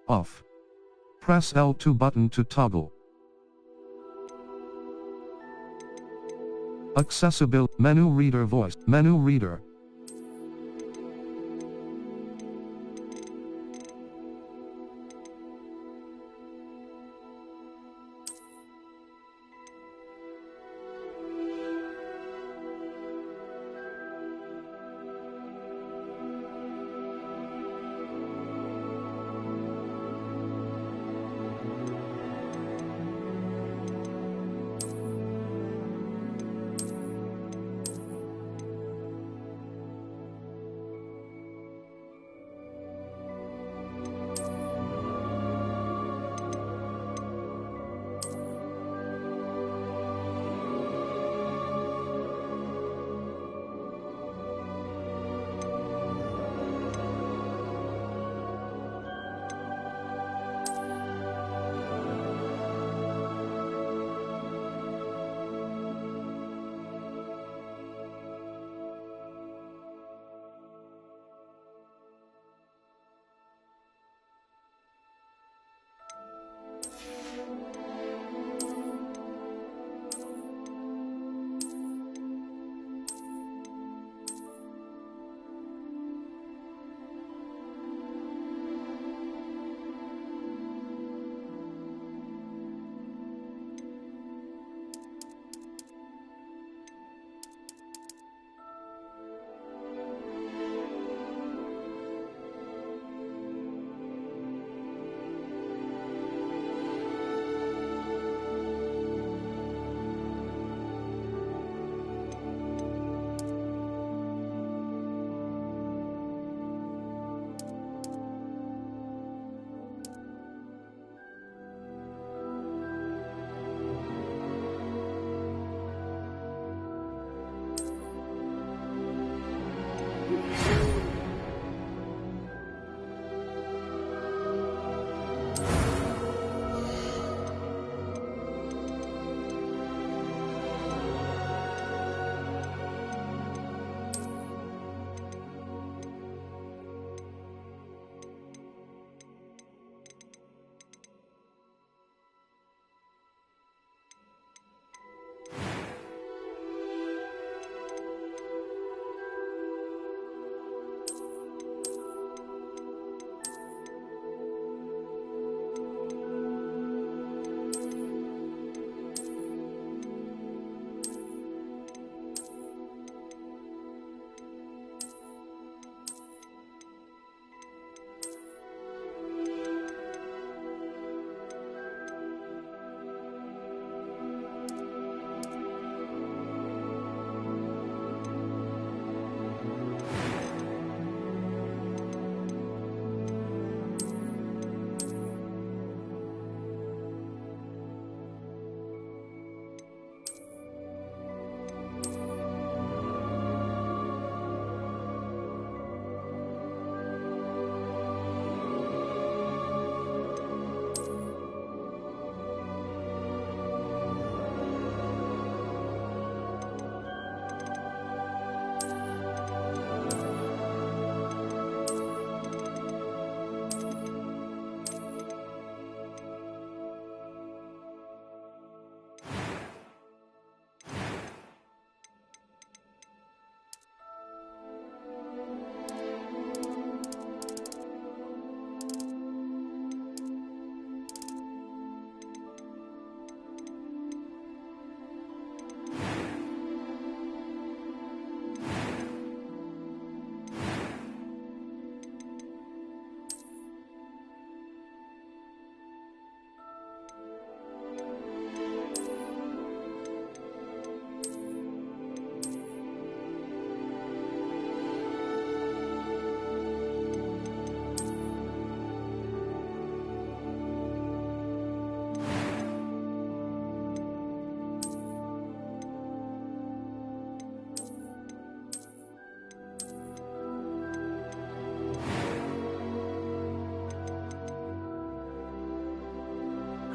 Off. Press L2 button to toggle. Accessibility. Menu reader voice. Menu reader.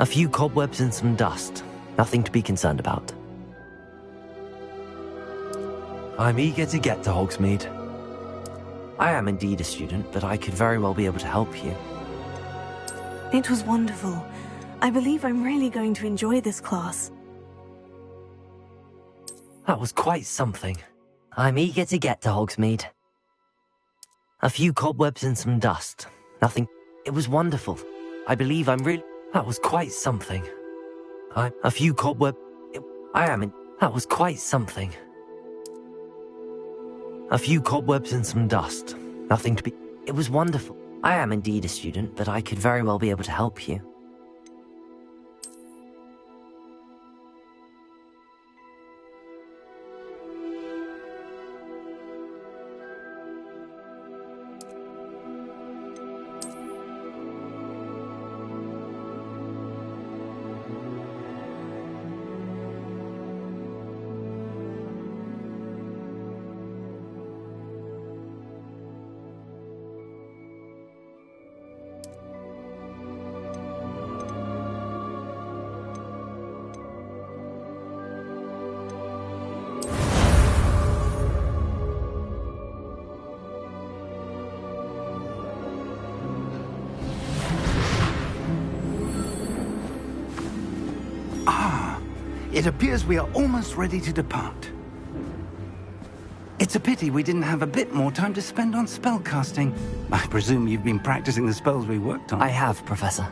A few cobwebs and some dust. Nothing to be concerned about. I'm eager to get to Hogsmeade. I am indeed a student, but I could very well be able to help you. It was wonderful. I believe I'm really going to enjoy this class. That was quite something. I'm eager to get to Hogsmeade. A few cobwebs and some dust. Nothing. It was wonderful. I believe I'm really... That was quite something. A few cobweb... I am in... That was quite something. A few cobwebs and some dust. Nothing to be... It was wonderful. I am indeed a student, but I could very well be able to help you. It appears we are almost ready to depart. It's a pity we didn't have a bit more time to spend on spellcasting. I presume you've been practicing the spells we worked on. I have, Professor.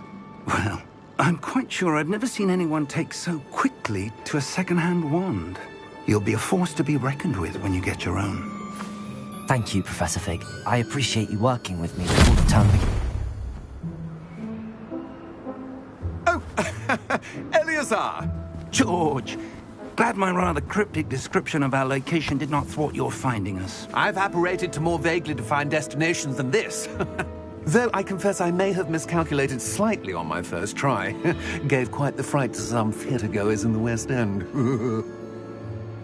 Well, I'm quite sure I've never seen anyone take so quickly to a second-hand wand. You'll be a force to be reckoned with when you get your own. Thank you, Professor Fig. I appreciate you working with me before the term begins. Oh, Eleazar! George! Glad my rather cryptic description of our location did not thwart your finding us. I've apparated to more vaguely defined destinations than this. Though I confess I may have miscalculated slightly on my first try. Gave quite the fright to some theatre-goers in the West End.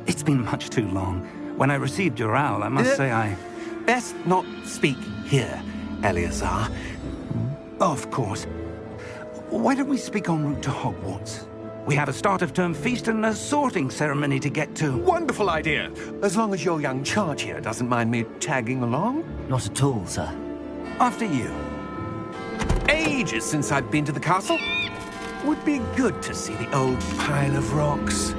It's been much too long. When I received your owl, I must say I... Best not speak here, Eleazar. Of course. Why don't we speak en route to Hogwarts? We have a start-of-term feast and a sorting ceremony to get to. Wonderful idea! As long as your young charge here doesn't mind me tagging along. Not at all, sir. After you. Ages since I've been to the castle. Would be good to see the old pile of rocks.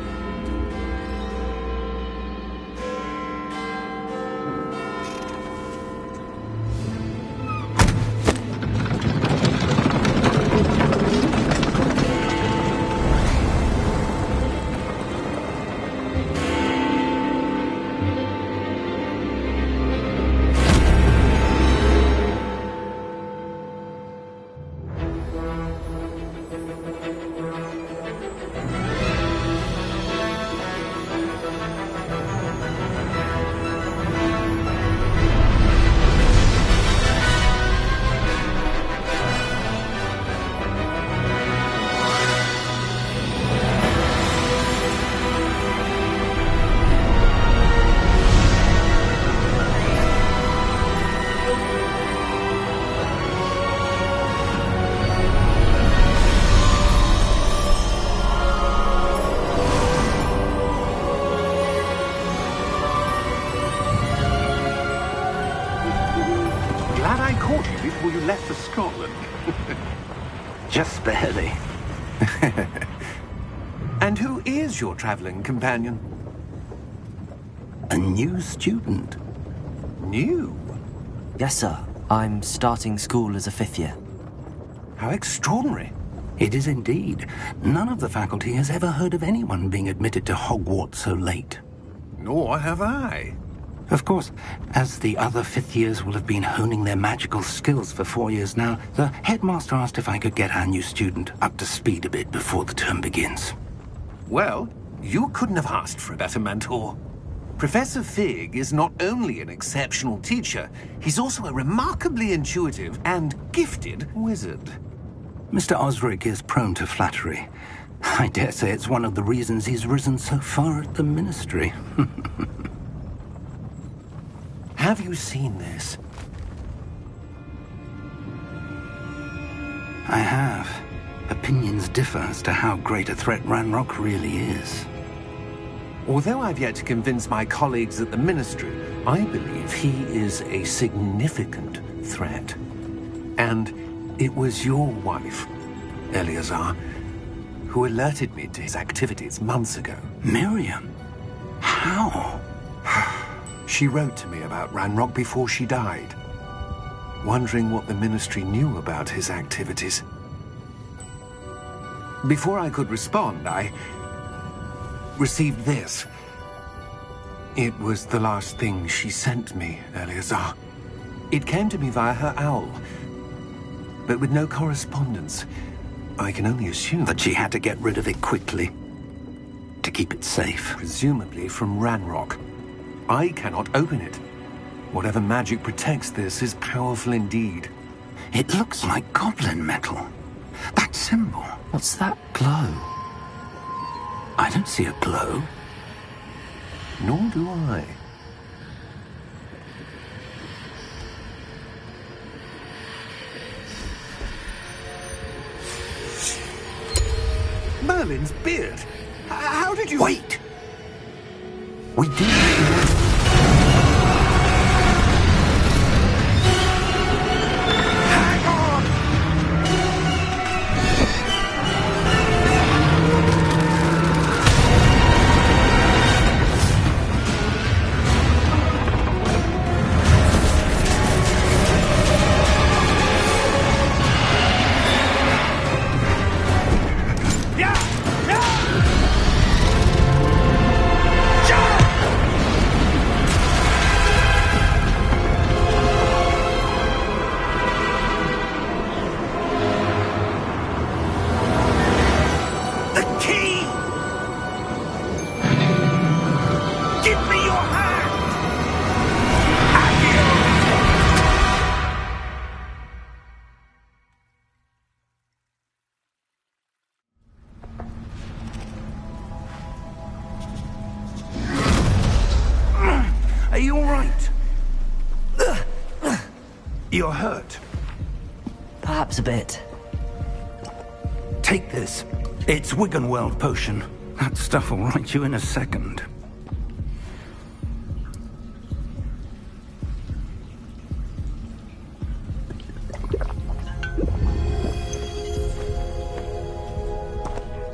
Before you left for Scotland. Just barely. And who is your traveling companion? A new student. New? Yes, sir. I'm starting school as a 5th year. How extraordinary. It is indeed. None of the faculty has ever heard of anyone being admitted to Hogwarts so late. Nor have I. Of course, as the other 5th years will have been honing their magical skills for 4 years now, the headmaster asked if I could get our new student up to speed a bit before the term begins. Well, you couldn't have asked for a better mentor. Professor Fig is not only an exceptional teacher, he's also a remarkably intuitive and gifted wizard. Mr. Osric is prone to flattery. I dare say it's one of the reasons he's risen so far at the ministry. Have you seen this? I have. Opinions differ as to how great a threat Ranrock really is. Although I've yet to convince my colleagues at the Ministry, I believe he is a significant threat. And It was your wife, Eleazar, who alerted me to his activities months ago. Miriam? How? She wrote to me about Ranrock before she died, wondering what the Ministry knew about his activities. Before I could respond, I received this. It was the last thing she sent me, Eleazar. It came to me via her owl, but with no correspondence. I can only assume That she had to get rid of it quickly to keep it safe. presumably from Ranrock. I cannot open it. Whatever magic protects this is powerful indeed. It looks like goblin metal. That symbol. What's that glow? I don't see a glow. Nor do I. Merlin's beard. How did you... Wait! We do... Hang on! Are you all right? You're hurt. Perhaps a bit. Take this. It's Wiggenweld potion. That stuff will right you in a second.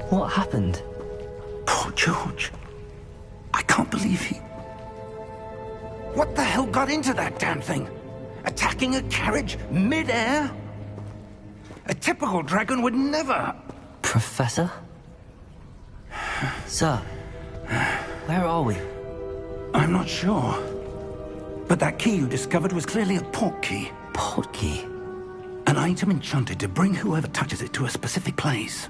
What happened? Poor George. I can't believe he... What the hell got into that damn thing? Attacking a carriage mid-air? A typical dragon would never... Professor? Sir, where are we? I'm not sure. But that key you discovered was clearly a port key. Port key? An item enchanted to bring whoever touches it to a specific place.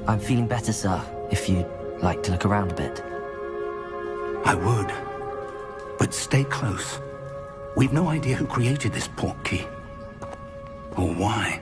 I'm feeling better, sir, if you'd like to look around a bit. I would. But stay close. We've no idea who created this port key. Or why.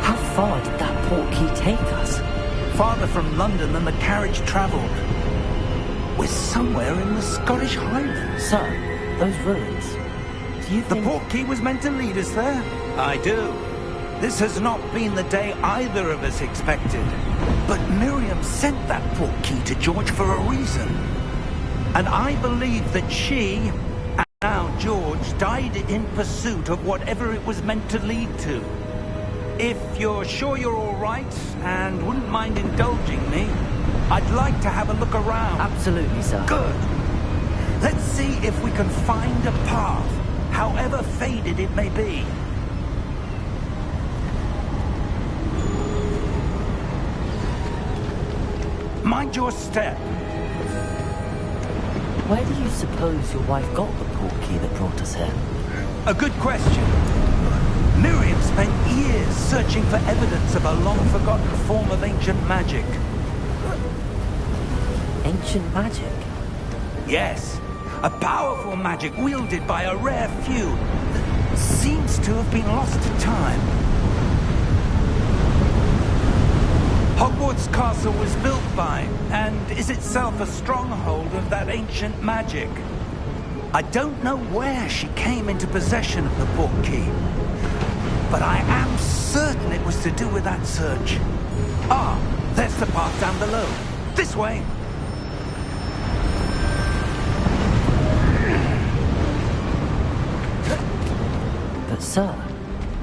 How far did that port key take us? Farther from London than the carriage travelled. We're somewhere in the Scottish Highlands. Sir, those ruins. Do you The think... port key was meant to lead us there? I do. This has not been the day either of us expected. But Miriam sent that port key to George for a reason. And I believe that she, and now George, died in pursuit of whatever it was meant to lead to. If you're sure you're all right, and wouldn't mind indulging me, I'd like to have a look around. Absolutely, sir. Good. Let's see if we can find a path, however faded it may be. Mind your step. Where do you suppose your wife got the port key that brought us here? A good question. Miriam spent years searching for evidence of a long-forgotten form of ancient magic. Ancient magic? Yes, a powerful magic wielded by a rare few that seems to have been lost to time. Hogwarts Castle was built by, and is itself a stronghold of that ancient magic. I don't know where she came into possession of the portkey, but I am certain it was to do with that search. Ah, there's the path down below. This way. But sir,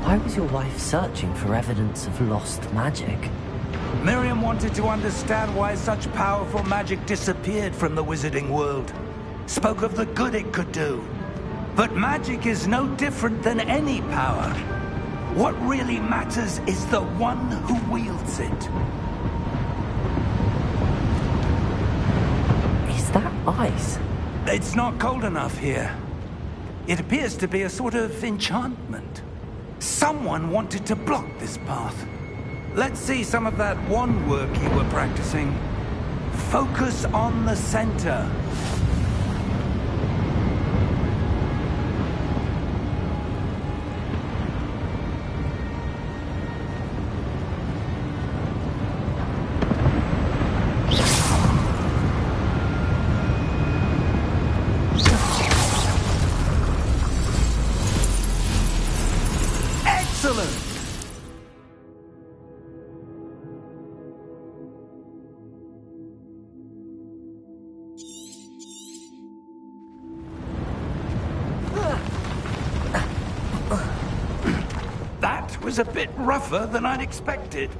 why was your wife searching for evidence of lost magic? Miriam wanted to understand why such powerful magic disappeared from the wizarding world. Spoke of the good it could do. But magic is no different than any power. What really matters is the one who wields it. Is that ice? It's not cold enough here. It appears to be a sort of enchantment. Someone wanted to block this path. Let's see some of that wand work you were practicing. Focus on the center. Excellent! That was a bit rougher than I'd expected.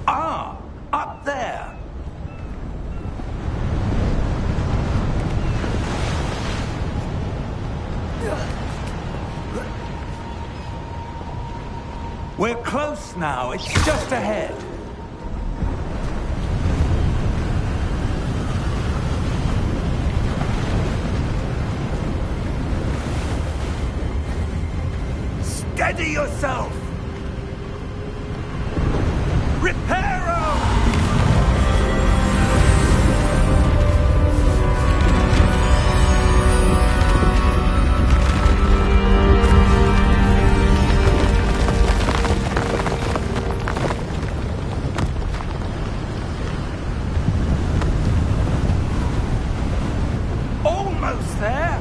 Ah, up there. We're close now. It's just ahead. Steady yourself. Reparo! Almost there.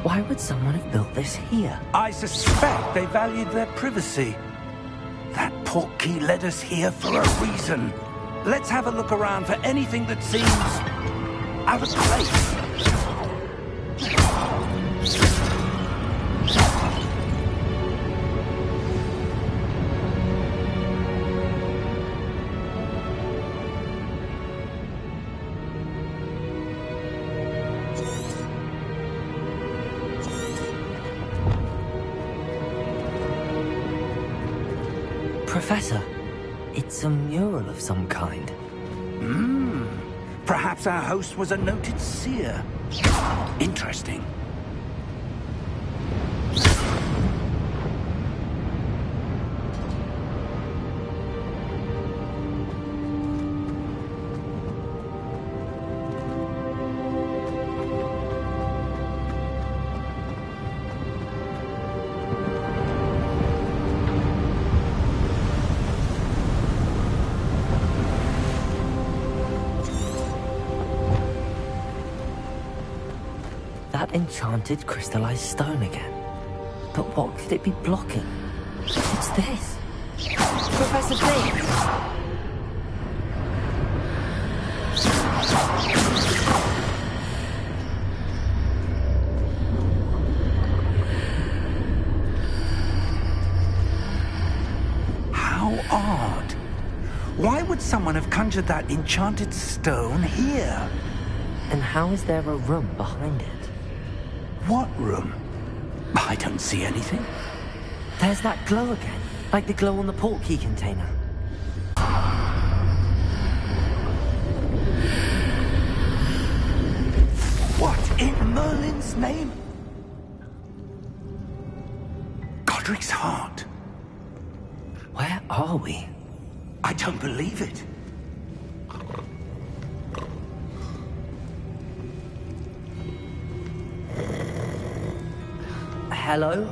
Why would someone have built this here? I suspect they valued their privacy. That portkey led us here for a reason. Let's have a look around for anything that seems out of place. Professor, it's a mural of some kind. Perhaps our host was a noted seer. Interesting. That enchanted crystallized stone again. But what could it be blocking? What's this? Professor Fig! How odd. Why would someone have conjured that enchanted stone here? And how is there a room behind it? What room? I don't see anything. There's that glow again, like the glow on the portkey container. Merlin's name? Godric's heart. Where are we? I don't believe it. Hello?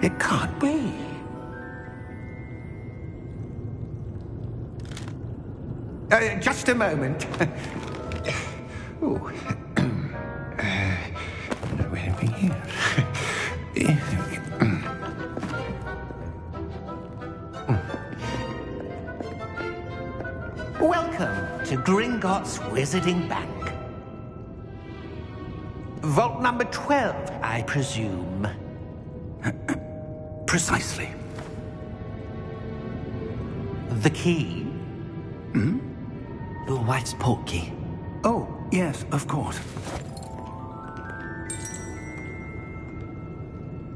It can't be. Just a moment. Oh. Where are we here? Welcome to Gringotts Wizarding Bank. Vault number 12, I presume. Precisely. The key? Your wife's portkey. Oh, yes, of course.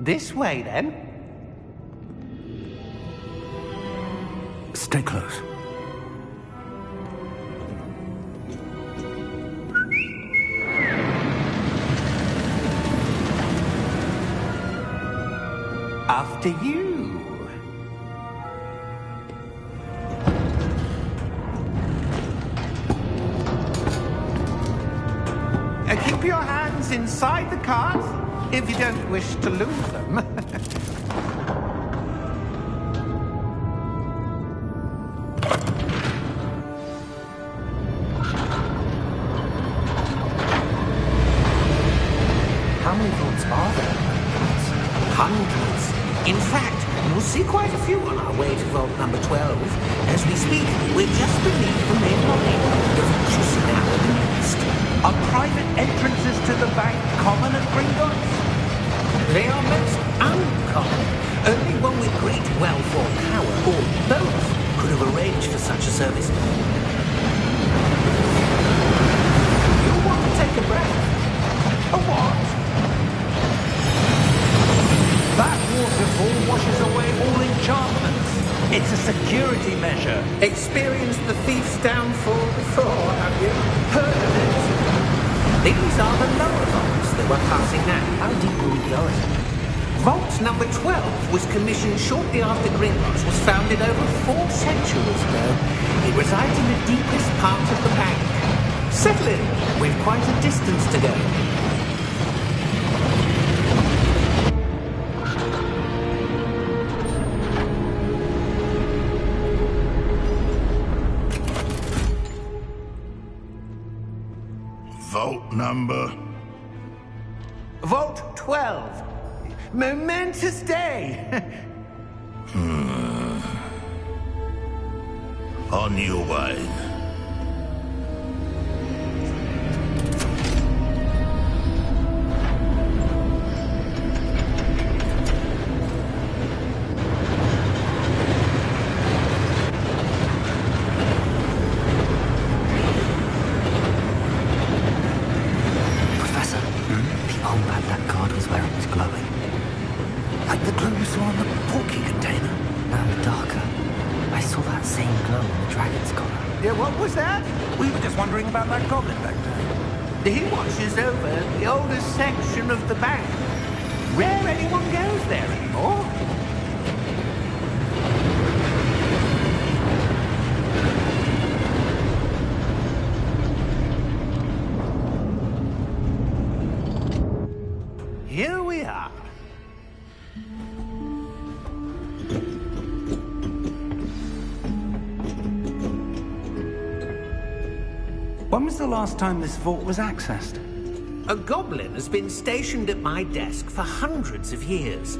This way, then. Stay close. After you. Keep your hands inside the cards if you don't wish to lose them. How many vaults are there? Hundreds. In fact, you'll see quite a few on our way to vault number 12. As we speak, we're just beneath the main lobby. The vaults you see now are the newest. Are private entrances to the bank common at Gringotts? They are most uncommon. Only one with great wealth or power, or both, could have arranged for such a service. You'll want to take a breath. A what? That waterfall washes away all enchantments. It's a security measure. Experienced the thief's downfall before, have you? Heard of it? These are the lower vaults that we're passing now. How deep are we going? Vault number 12 was commissioned shortly after Gringotts was founded over 4 centuries ago. It resides in the deepest part of the bank. Settle in. We've quite a distance to go. Vault number? Vault 12. Momentous day. On your way. Professor, the armband that guard was wearing was glowing. Like the glow you saw on the porky container. No, darker. I saw that same glow on the dragon's collar. Yeah, what was that? We were just wondering about that goblin back there. He watches over the oldest section of the bank. Rare anyone goes there anymore. Here we are. When was the last time this vault was accessed? A goblin has been stationed at my desk for hundreds of years.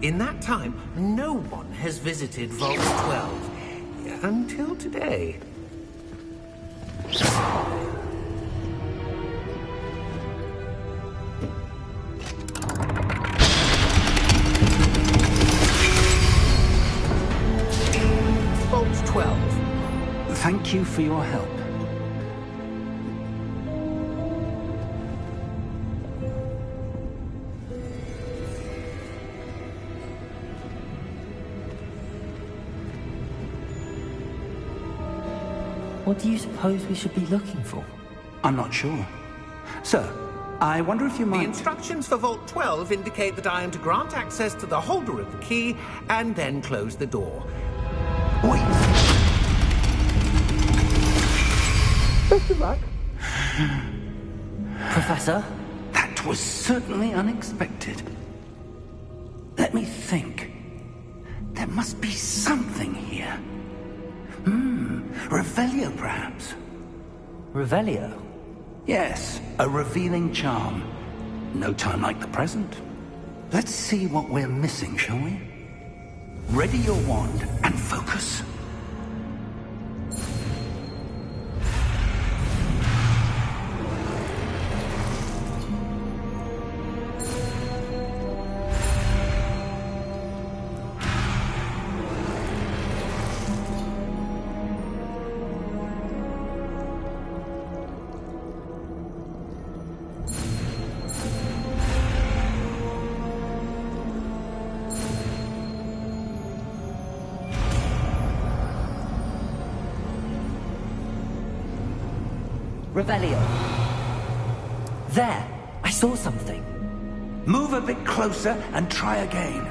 In that time, no one has visited Vault 12. Until today. Thank you for your help. What do you suppose we should be looking for? I'm not sure. Sir, I wonder if you The might... instructions for Vault 12 indicate that I am to grant access to the holder of the key and then close the door. Wait! Best of luck. Professor? That was certainly unexpected. Let me think. There must be something here. Revelio, perhaps? Revelio? Yes, a revealing charm. No time like the present. Let's see what we're missing, shall we? Ready your wand and focus. Revelio. There! I saw something. Move a bit closer and try again.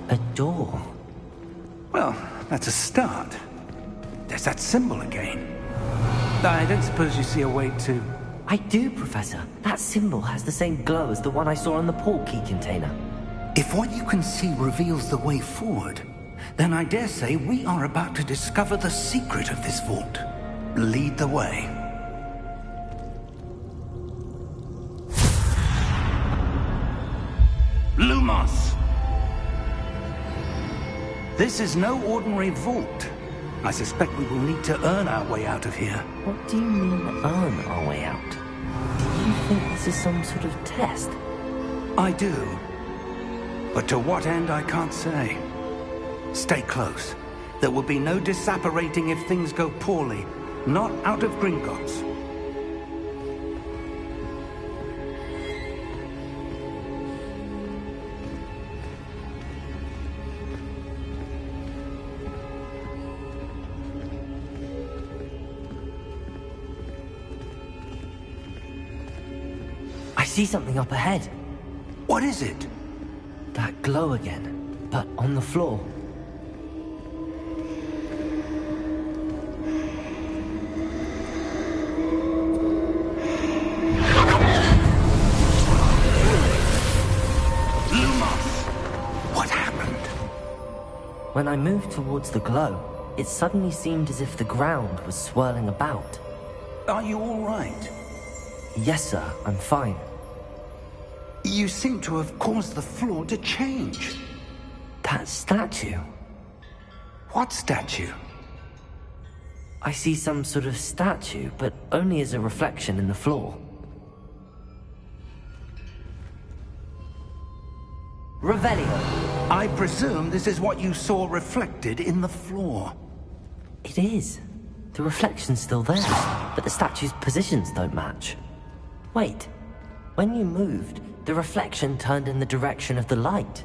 A door. Well, that's a start. There's that symbol again. I don't suppose you see a way to... I do, Professor. That symbol has the same glow as the one I saw in the portkey container. If what you can see reveals the way forward, then I dare say we are about to discover the secret of this vault. Lead the way. Lumos! This is no ordinary vault. I suspect we will need to earn our way out of here. What do you mean, earn our way out? Do you think this is some sort of test? I do. But to what end, I can't say. Stay close. There will be no disapparating if things go poorly. Not out of Gringotts. I see something up ahead. What is it? That glow again, but on the floor. What happened? When I moved towards the glow, it suddenly seemed as if the ground was swirling about. Are you all right? Yes, sir, I'm fine. You seem to have caused the floor to change. That statue. What statue? I see some sort of statue, but only as a reflection in the floor. Revelio. I presume this is what you saw reflected in the floor. It is. The reflection's still there, but the statue's positions don't match. Wait. When you moved, the reflection turned in the direction of the light.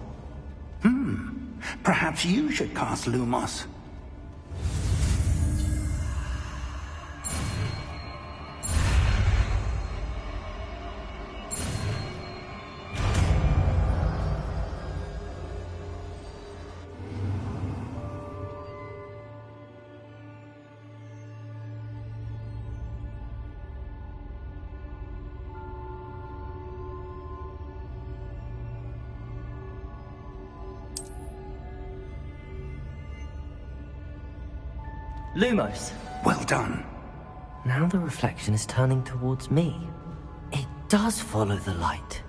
Perhaps you should cast Lumos. Lumos. Well done. Now the reflection is turning towards me. It does follow the light.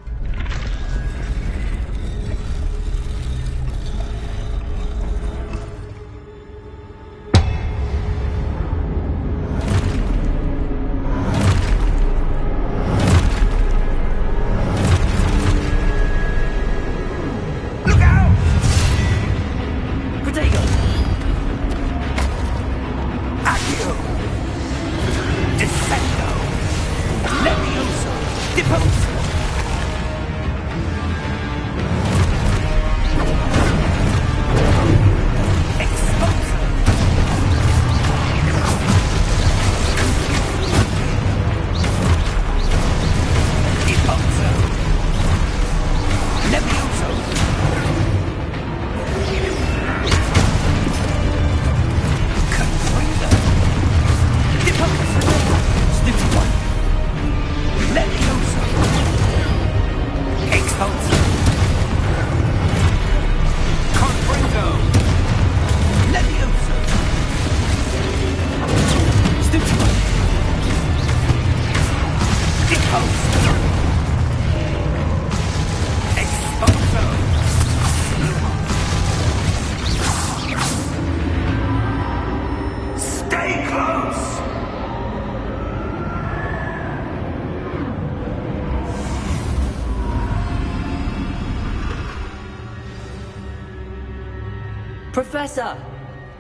Professor!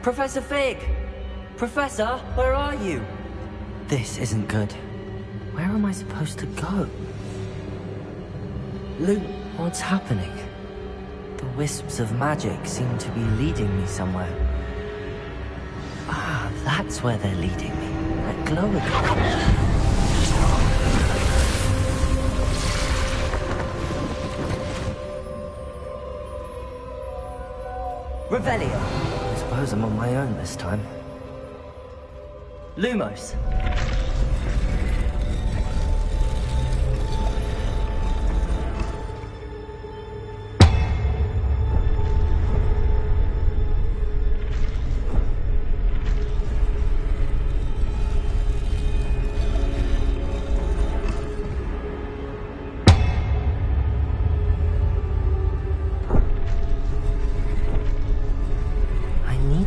Professor Fig! Professor, where are you? This isn't good. Where am I supposed to go? Luke, what's happening? The wisps of magic seem to be leading me somewhere. Ah, that's where they're leading me. That glowing. Revelio. I suppose I'm on my own this time. Lumos.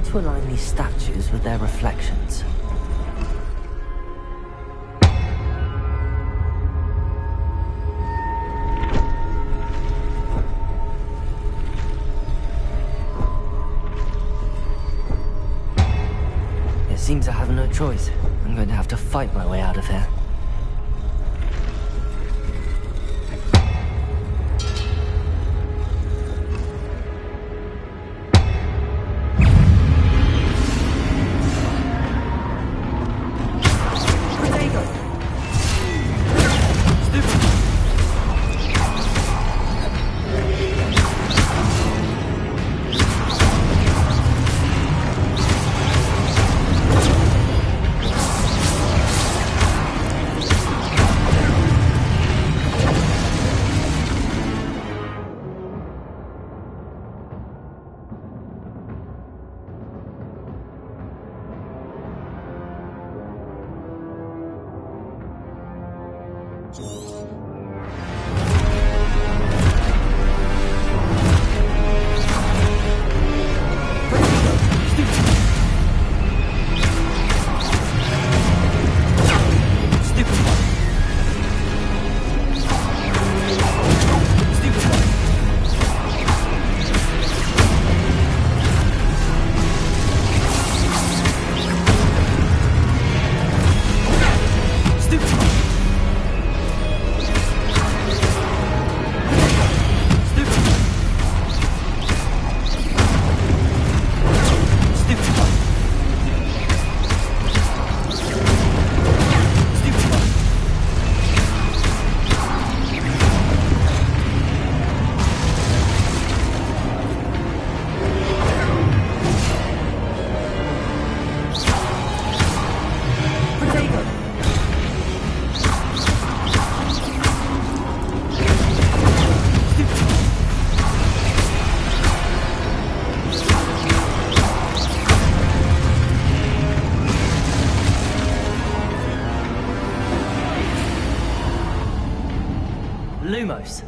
To align these statues with their reflections. It seems I have no choice. I'm going to have to fight my way out of here. Lumos.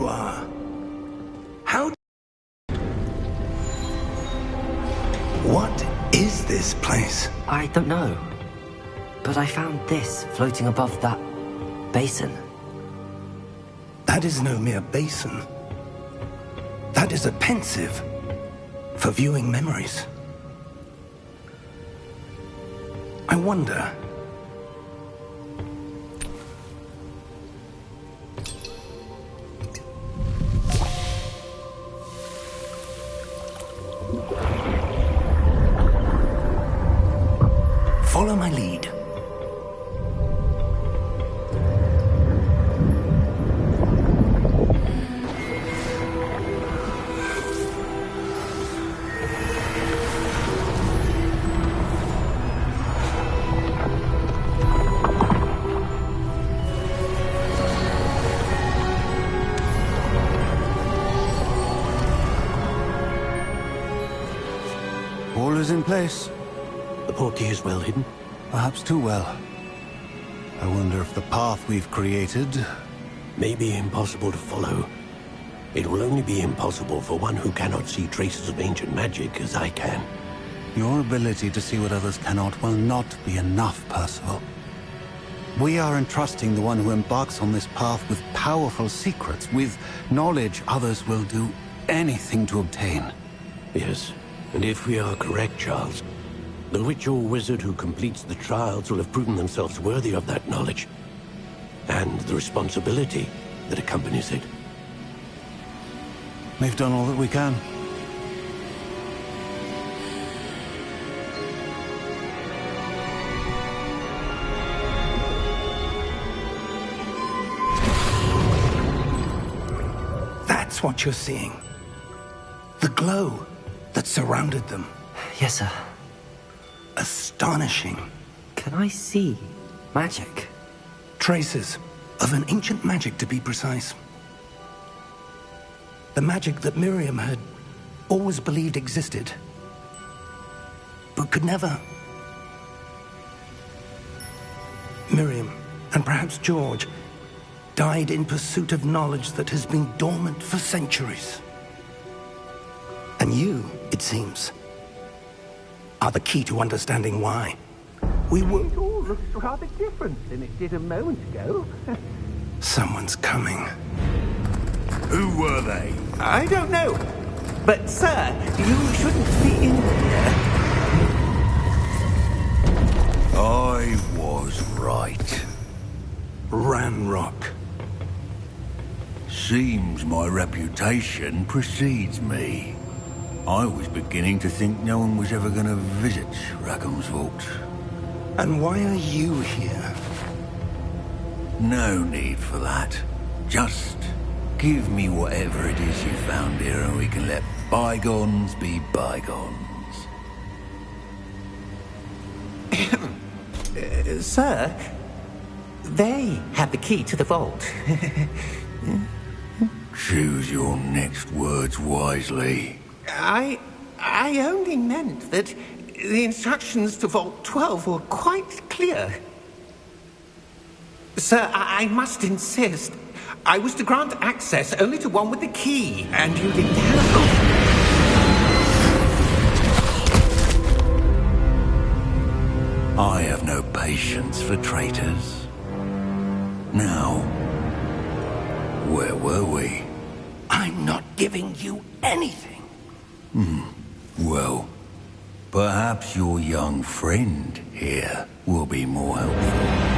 you are. How... What is this place? I don't know. But I found this floating above that basin. That is no mere basin. That is a pensive for viewing memories. I wonder... Follow my lead. All is in place. The portkey is well hidden. Perhaps too well. I wonder if the path we've created... May be impossible to follow. It will only be impossible for one who cannot see traces of ancient magic as I can. Your ability to see what others cannot will not be enough, Percival. We are entrusting the one who embarks on this path with powerful secrets, with knowledge others will do anything to obtain. Yes, and if we are correct, Charles, the witch or wizard who completes the trials will have proven themselves worthy of that knowledge, and the responsibility that accompanies it. We've done all that we can. That's what you're seeing. The glow that surrounded them. Yes, sir. Astonishing. Can I see magic? Traces of an ancient magic, to be precise. The magic that Miriam had always believed existed, but could never. Miriam, and perhaps George, died in pursuit of knowledge that has been dormant for centuries. And you, it seems, are the key to understanding why. We were... It all looks rather different than it did a moment ago. Someone's coming. Who were they? I don't know. But, sir, you shouldn't be in here. I was right. Ranrock. Seems my reputation precedes me. I was beginning to think no one was ever going to visit Rackham's vault. And why are you here? No need for that. Just give me whatever it is you found here and we can let bygones be bygones. Sir, they have the key to the vault. Choose your next words wisely. I only meant that the instructions to Vault 12 were quite clear. Sir, I must insist. I was to grant access only to one with the key, and you didn't have... I have no patience for traitors. Now, where were we? I'm not giving you anything. Well, perhaps your young friend here will be more helpful.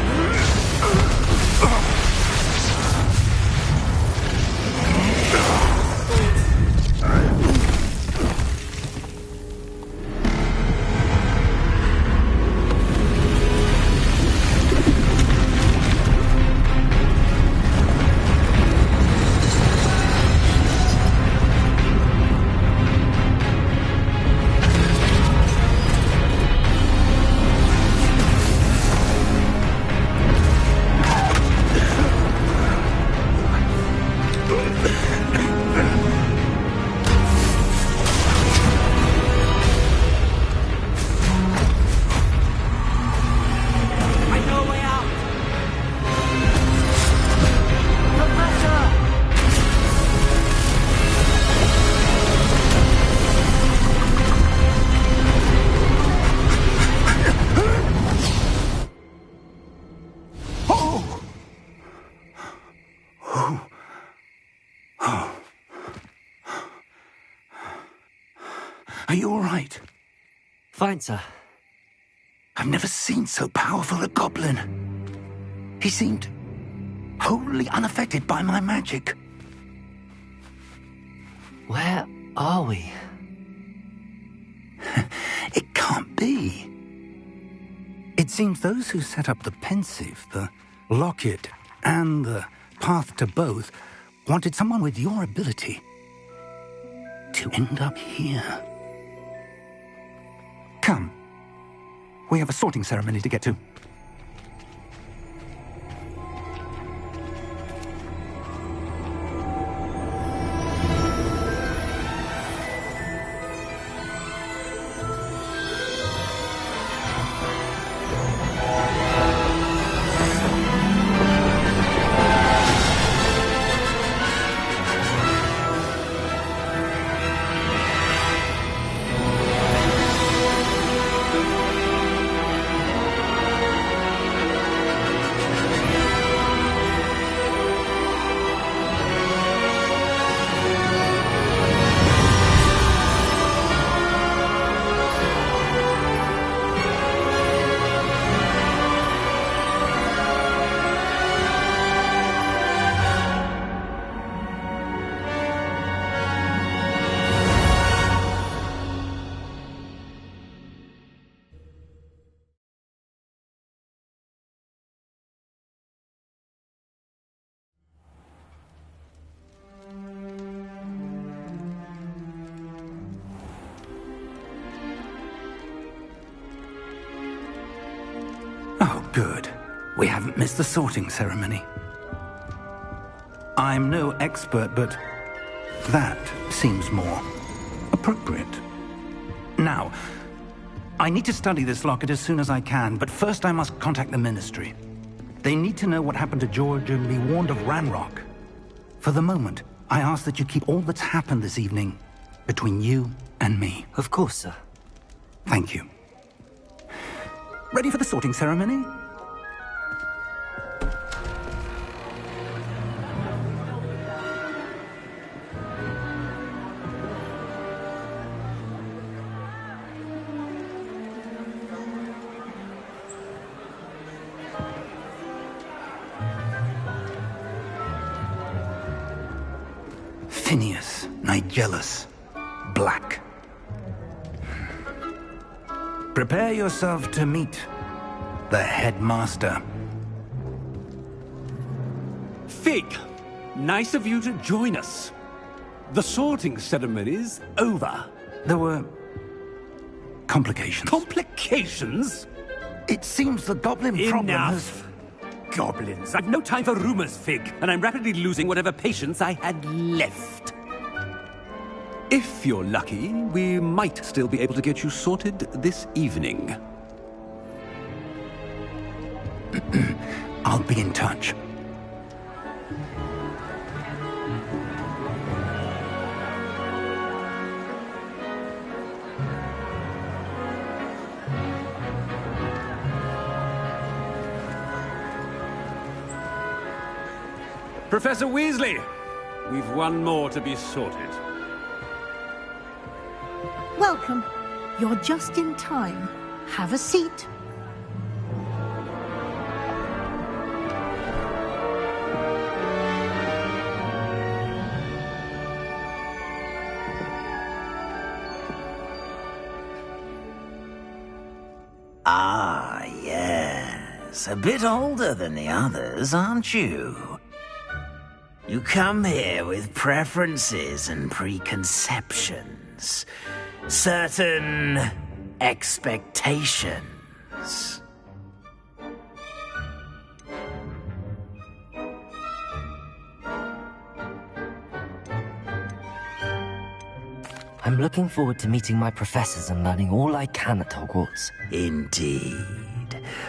Are you all right? Fine, sir. I've never seen so powerful a goblin. He seemed wholly unaffected by my magic. Where are we? It can't be. It seems those who set up the pensive, the locket, and the path to both wanted someone with your ability to end up here. Come. We have a sorting ceremony to get to. Oh, good. We haven't missed the sorting ceremony. I'm no expert, but that seems more appropriate. Now, I need to study this locket as soon as I can, but first I must contact the Ministry. They need to know what happened to George and be warned of Ranrock. For the moment, I ask that you keep all that's happened this evening between you and me. Of course, sir. Thank you. Ready for the sorting ceremony? Phineas, Nigellus, Black. Prepare yourself to meet the headmaster. Fig, nice of you to join us. The sorting ceremony's over. There were complications. Complications? It seems the goblin problem has... Enough! Goblins. I've no time for rumors, Fig, and I'm rapidly losing whatever patience I had left. If you're lucky, we might still be able to get you sorted this evening. I'll be in touch. Professor Weasley, we've one more to be sorted. Welcome. You're just in time. Have a seat. Ah, yes. A bit older than the others, aren't you? You come here with preferences and preconceptions. Certain expectations. I'm looking forward to meeting my professors and learning all I can at Hogwarts. Indeed.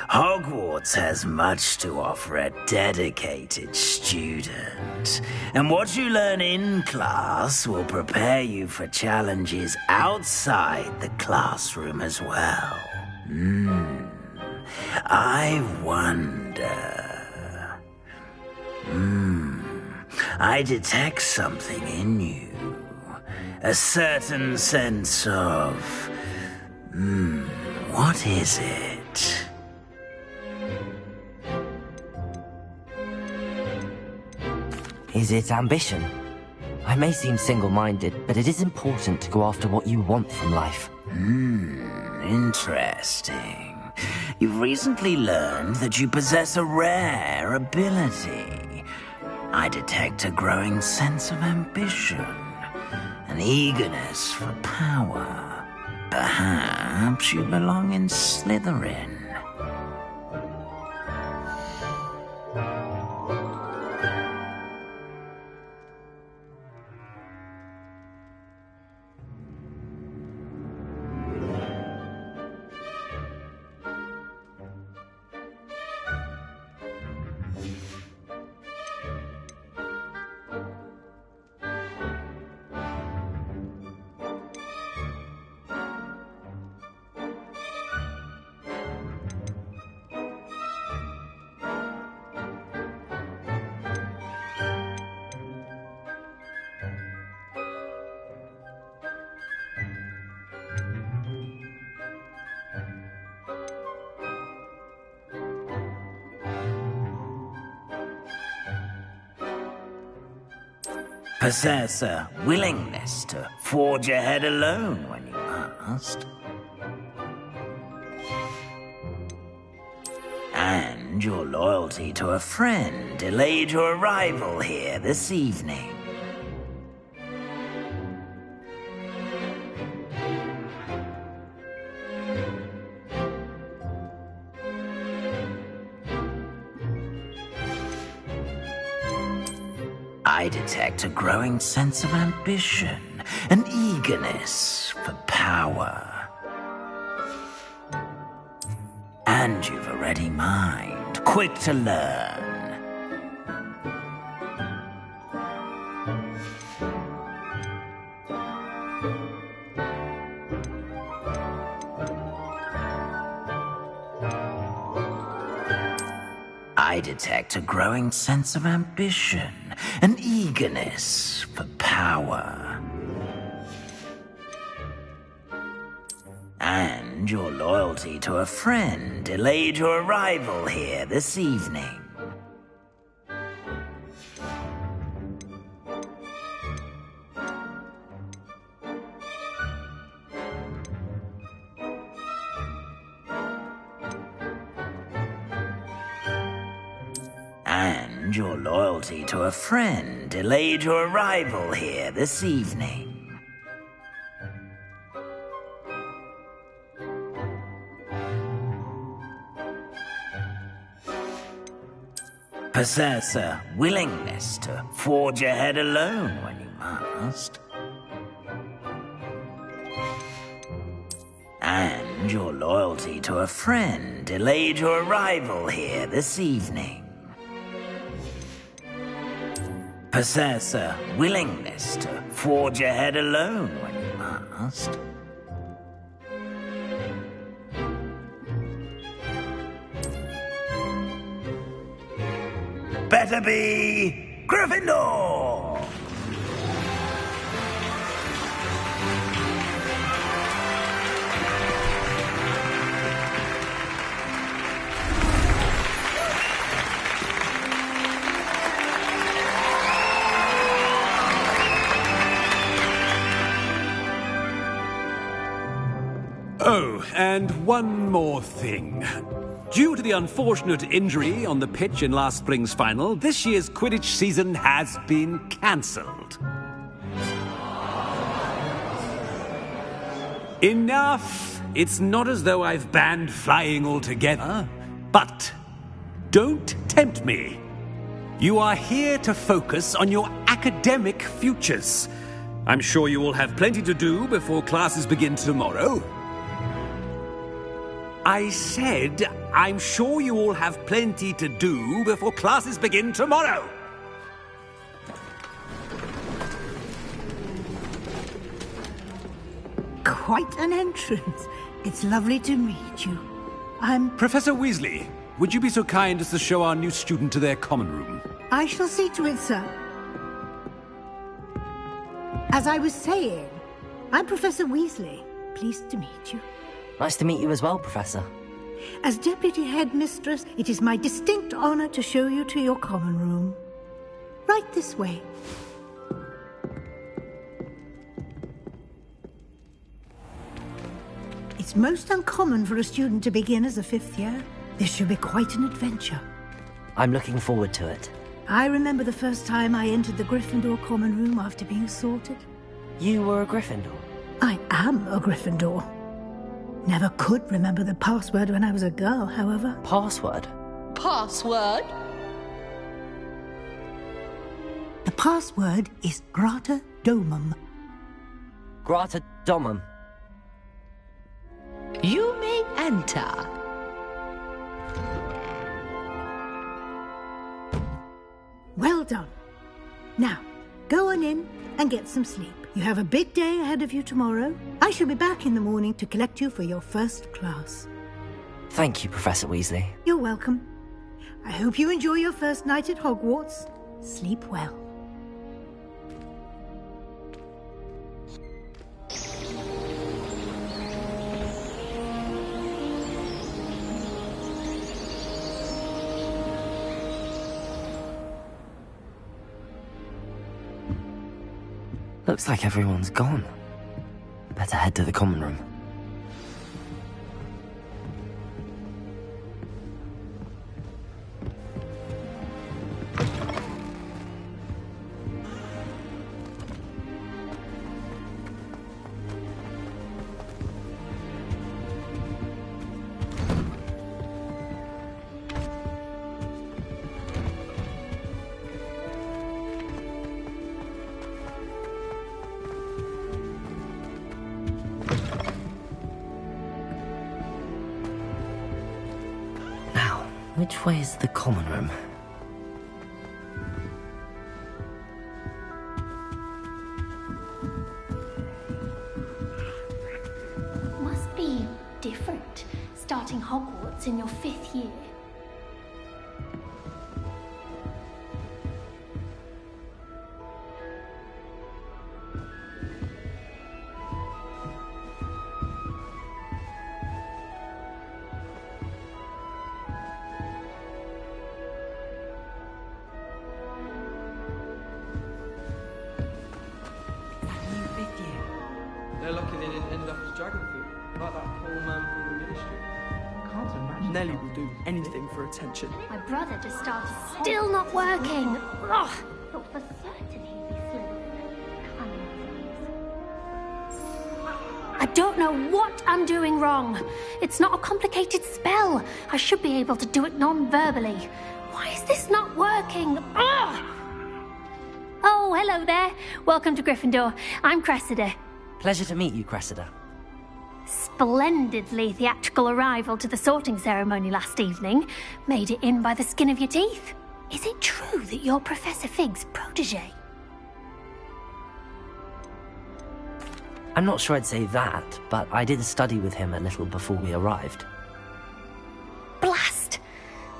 Hogwarts has much to offer a dedicated student. And what you learn in class will prepare you for challenges outside the classroom as well. I wonder... I detect something in you. A certain sense of... what is it? Is it ambition? I may seem single-minded, but it is important to go after what you want from life. Interesting. You've recently learned that you possess a rare ability. I detect a growing sense of ambition, an eagerness for power. Perhaps you belong in Slytherin. Possess a willingness to forge ahead alone when you must. And your loyalty to a friend delayed your arrival here this evening. I detect a growing sense of ambition, an eagerness for power. And you've a ready mind, quick to learn. I detect a growing sense of ambition, an eagerness for power. And your loyalty to a friend delayed your arrival here this evening. And your loyalty to a friend delayed your arrival here this evening. Possess a willingness to forge ahead alone when you must. And your loyalty to a friend delayed your arrival here this evening. Possess a willingness to forge ahead alone when you must. Better be Gryffindor! Oh, and one more thing. Due to the unfortunate injury on the pitch in last spring's final, this year's Quidditch season has been cancelled. Enough! It's not as though I've banned flying altogether, but don't tempt me. You are here to focus on your academic futures. I'm sure you will have plenty to do before classes begin tomorrow. I said, I'm sure you all have plenty to do before classes begin tomorrow. Quite an entrance. It's lovely to meet you. I'm... Professor Weasley, would you be so kind as to show our new student to their common room? I shall see to it, sir. As I was saying, I'm Professor Weasley. Pleased to meet you. Nice to meet you as well, Professor. As Deputy Headmistress, it is my distinct honor to show you to your common room. Right this way. It's most uncommon for a student to begin as a 5th year. This should be quite an adventure. I'm looking forward to it. I remember the first time I entered the Gryffindor common room after being sorted. You were a Gryffindor? I am a Gryffindor. Never could remember the password when I was a girl, however. Password? Password? The password is Grata Domum. Grata Domum. You may enter. Well done. Now, go on in and get some sleep. You have a big day ahead of you tomorrow. I shall be back in the morning to collect you for your first class. Thank you, Professor Weasley. You're welcome. I hope you enjoy your first night at Hogwarts. Sleep well. Looks like everyone's gone. Better head to the common room. Which way is the common room? Must be different, starting Hogwarts in your 5th year. They're lucky they didn't end up as dragon food, like that poor man from the ministry. Can't imagine. Nelly will do anything for attention. My brother just started. Still not working. Ugh. Thought for certain he'd be Slytherin. I don't know what I'm doing wrong. It's not a complicated spell. I should be able to do it non-verbally. Why is this not working? Ugh. Oh, hello there. Welcome to Gryffindor. I'm Cressida. Pleasure to meet you, Cressida. Splendidly theatrical arrival to the sorting ceremony last evening. Made it in by the skin of your teeth. Is it true that you're Professor Fig's protege? I'm not sure I'd say that, but I did study with him a little before we arrived. Blast!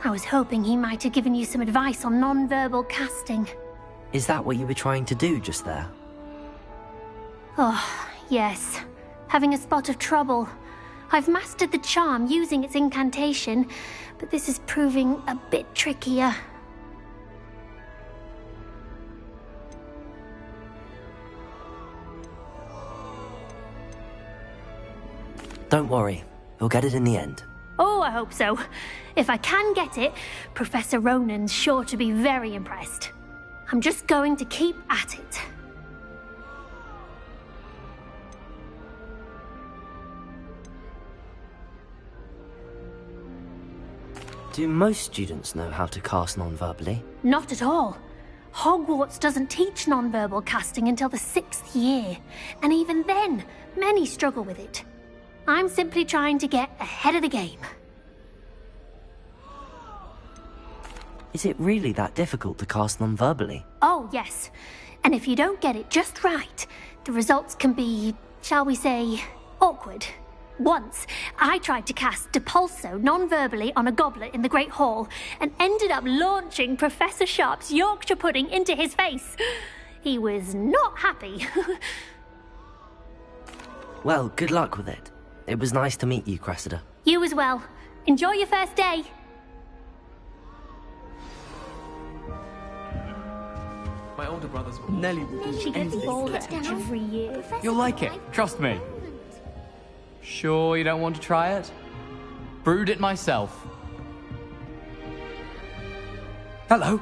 I was hoping he might have given you some advice on non-verbal casting. Is that what you were trying to do just there? Oh, yes. Having a spot of trouble. I've mastered the charm using its incantation, but this is proving a bit trickier. Don't worry, we'll get it in the end. Oh, I hope so. If I can get it, Professor Ronan's sure to be very impressed. I'm just going to keep at it. Do most students know how to cast non-verbally? Not at all. Hogwarts doesn't teach non-verbal casting until the 6th year, and even then, many struggle with it. I'm simply trying to get ahead of the game. Is it really that difficult to cast non-verbally? Oh, yes. And if you don't get it just right, the results can be, shall we say, awkward. Once, I tried to cast Depulso non-verbally on a goblet in the Great Hall and ended up launching Professor Sharp's Yorkshire pudding into his face. He was not happy. Well, good luck with it. It was nice to meet you, Cressida. You as well. Enjoy your first day. My older brothers will. Nelly will do She gets bored every year. You'll like it, trust me. Sure you don't want to try it? Brewed it myself. Hello,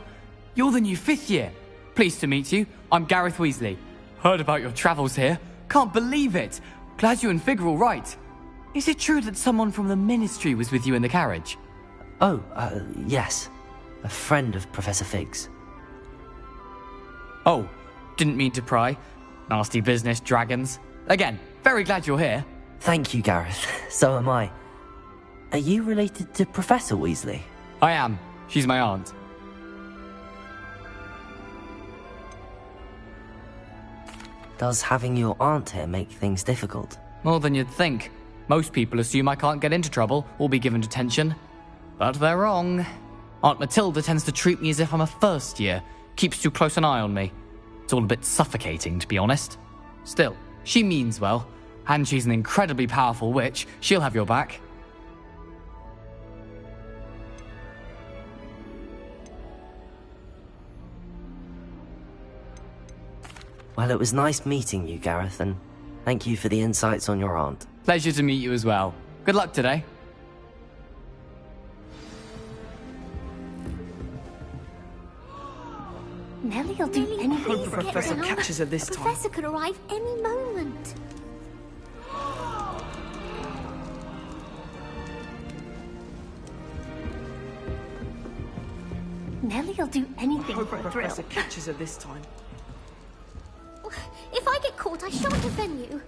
you're the new 5th year. Pleased to meet you. I'm Gareth Weasley. Heard about your travels here. Can't believe it. Glad you and Fig are all right. Is it true that someone from the Ministry was with you in the carriage? Oh, yes. A friend of Professor Fig's. Oh, didn't mean to pry. Nasty business, dragons. Again, very glad you're here. Thank you, Gareth. So am I. Are you related to Professor Weasley? I am. She's my aunt. Does having your aunt here make things difficult? More than you'd think. Most people assume I can't get into trouble or be given detention. But they're wrong. Aunt Matilda tends to treat me as if I'm a first year. Keeps too close an eye on me. It's all a bit suffocating, to be honest. Still, she means well. And she's an incredibly powerful witch. She'll have your back. Well, it was nice meeting you, Gareth, and thank you for the insights on your aunt. Pleasure to meet you as well. Good luck today. Nellie'll do anything. Hope the Professor catches her this time. Professor could arrive any moment. Nellie'll do anything Hope for the a thrill. Professor catches her this time. If I get caught, I shan't offend you.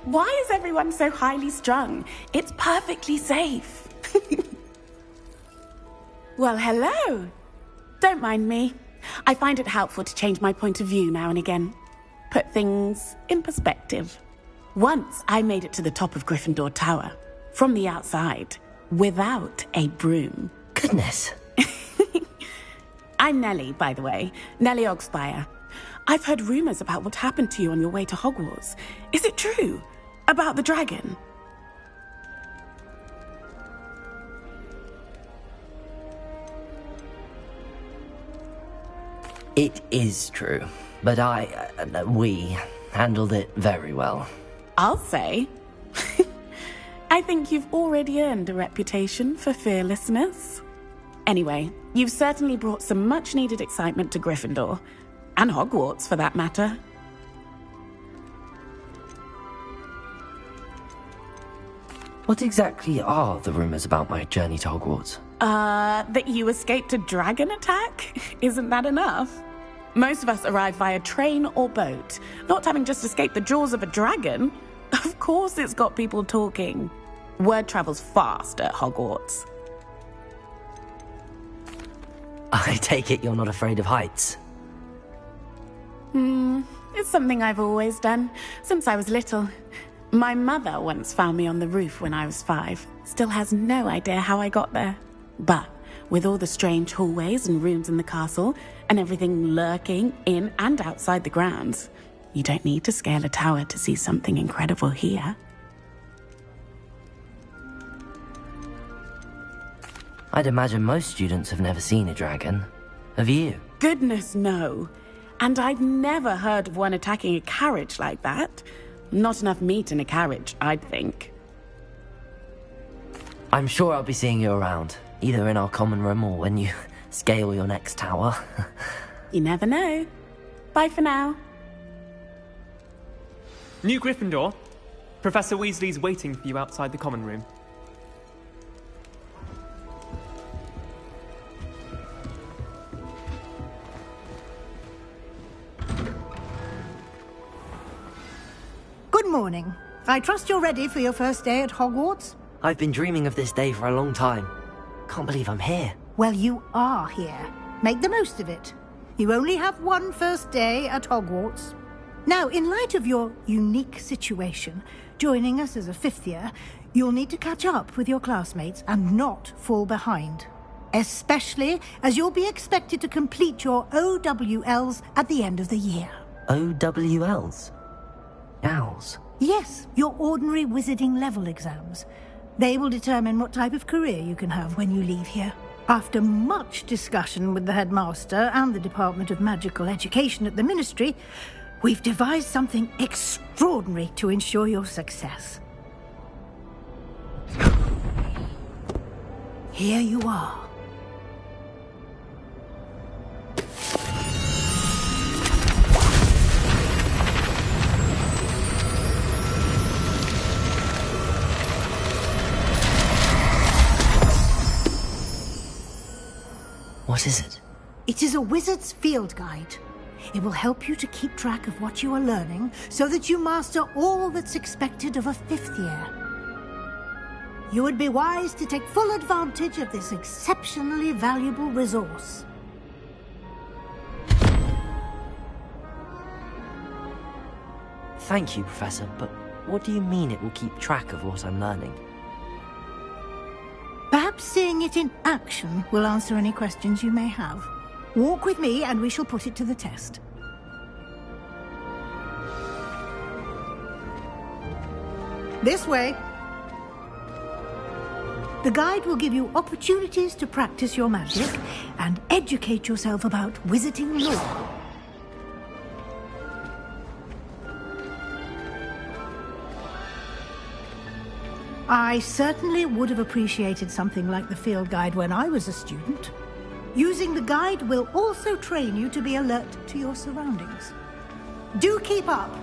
Why is everyone so highly strung? It's perfectly safe. Well, hello. Don't mind me. I find it helpful to change my point of view now and again. Put things in perspective. Once I made it to the top of Gryffindor Tower, from the outside, without a broom. Goodness. I'm Nellie, by the way. Nellie Ogspire. I've heard rumors about what happened to you on your way to Hogwarts. Is it true? About the dragon? It is true, but we handled it very well. I'll say. I think you've already earned a reputation for fearlessness. Anyway, you've certainly brought some much-needed excitement to Gryffindor. And Hogwarts, for that matter. What exactly are the rumors about my journey to Hogwarts? That you escaped a dragon attack? Isn't that enough? Most of us arrive via train or boat, not having just escaped the jaws of a dragon. Of course it's got people talking. Word travels fast at Hogwarts. I take it you're not afraid of heights? It's something I've always done, since I was little. My mother once found me on the roof when I was 5. Still has no idea how I got there. But with all the strange hallways and rooms in the castle, and everything lurking in and outside the grounds, you don't need to scale a tower to see something incredible here. I'd imagine most students have never seen a dragon. Have you? Goodness, no. And I'd never heard of one attacking a carriage like that. Not enough meat in a carriage, I'd think. I'm sure I'll be seeing you around, either in our common room or when you scale your next tower. You never know. Bye for now. New Gryffindor. Professor Weasley's waiting for you outside the common room. Good morning. I trust you're ready for your first day at Hogwarts? I've been dreaming of this day for a long time. Can't believe I'm here. Well, you are here. Make the most of it. You only have one first day at Hogwarts. Now, in light of your unique situation, joining us as a 5th year, you'll need to catch up with your classmates and not fall behind. especially as you'll be expected to complete your OWLs at the end of the year. OWLs? Owls? Yes, your ordinary wizarding level exams. They will determine what type of career you can have when you leave here. After much discussion with the headmaster and the Department of Magical Education at the Ministry, we've devised something extraordinary to ensure your success. Here you are. What is it? It is a wizard's field guide. It will help you to keep track of what you are learning so that you master all that's expected of a 5th year. You would be wise to take full advantage of this exceptionally valuable resource. Thank you, Professor, but what do you mean it will keep track of what I'm learning? Perhaps seeing it in action will answer any questions you may have. Walk with me and we shall put it to the test. This way. The guide will give you opportunities to practice your magic and educate yourself about wizarding lore. I certainly would have appreciated something like the field guide when I was a student. Using the guide will also train you to be alert to your surroundings. Do keep up!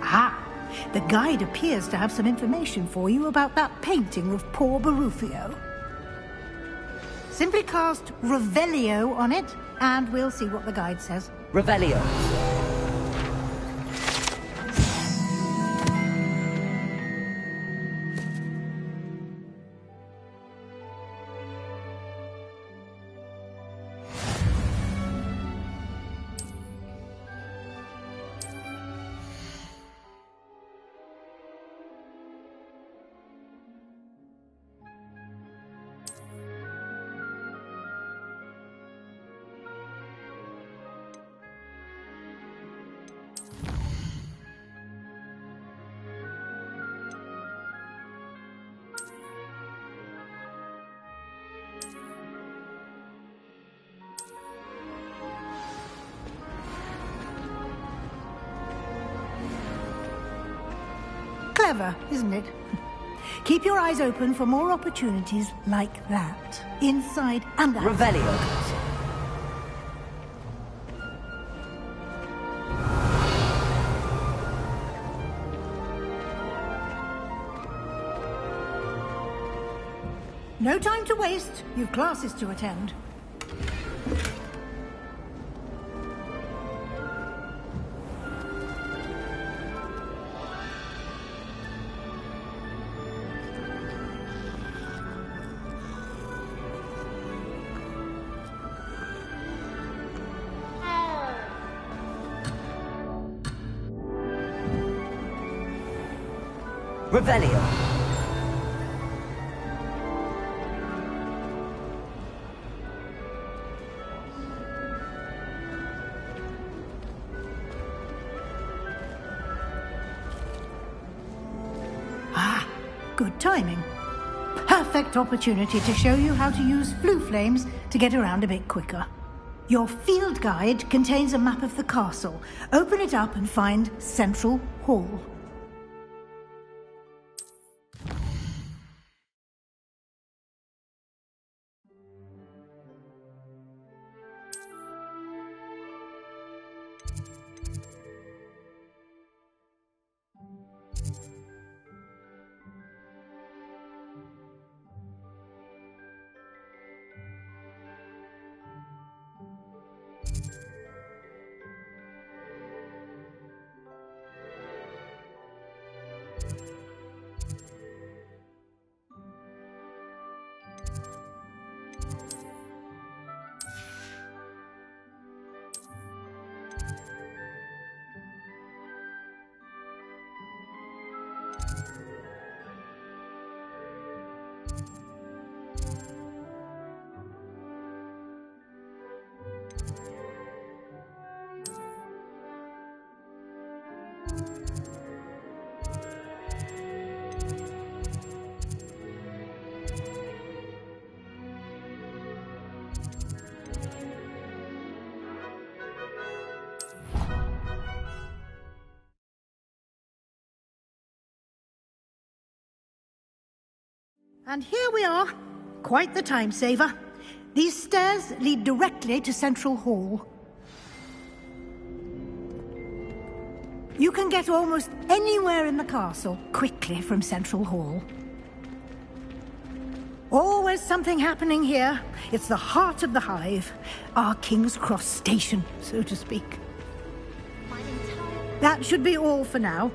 Ah, the guide appears to have some information for you about that painting of poor Barufio. Simply cast Revelio on it, and we'll see what the guide says. Revelio. Clever, isn't it? Keep your eyes open for more opportunities like that, inside and out. Revelio. No time to waste. You've classes to attend. Revelio. Ah, good timing. Perfect opportunity to show you how to use flue flames to get around a bit quicker. Your field guide contains a map of the castle. Open it up and find Central Hall. And here we are. Quite the time saver. These stairs lead directly to Central Hall. You can get almost anywhere in the castle quickly from Central Hall. Always something happening here. It's the heart of the hive. Our King's Cross station, so to speak. That should be all for now.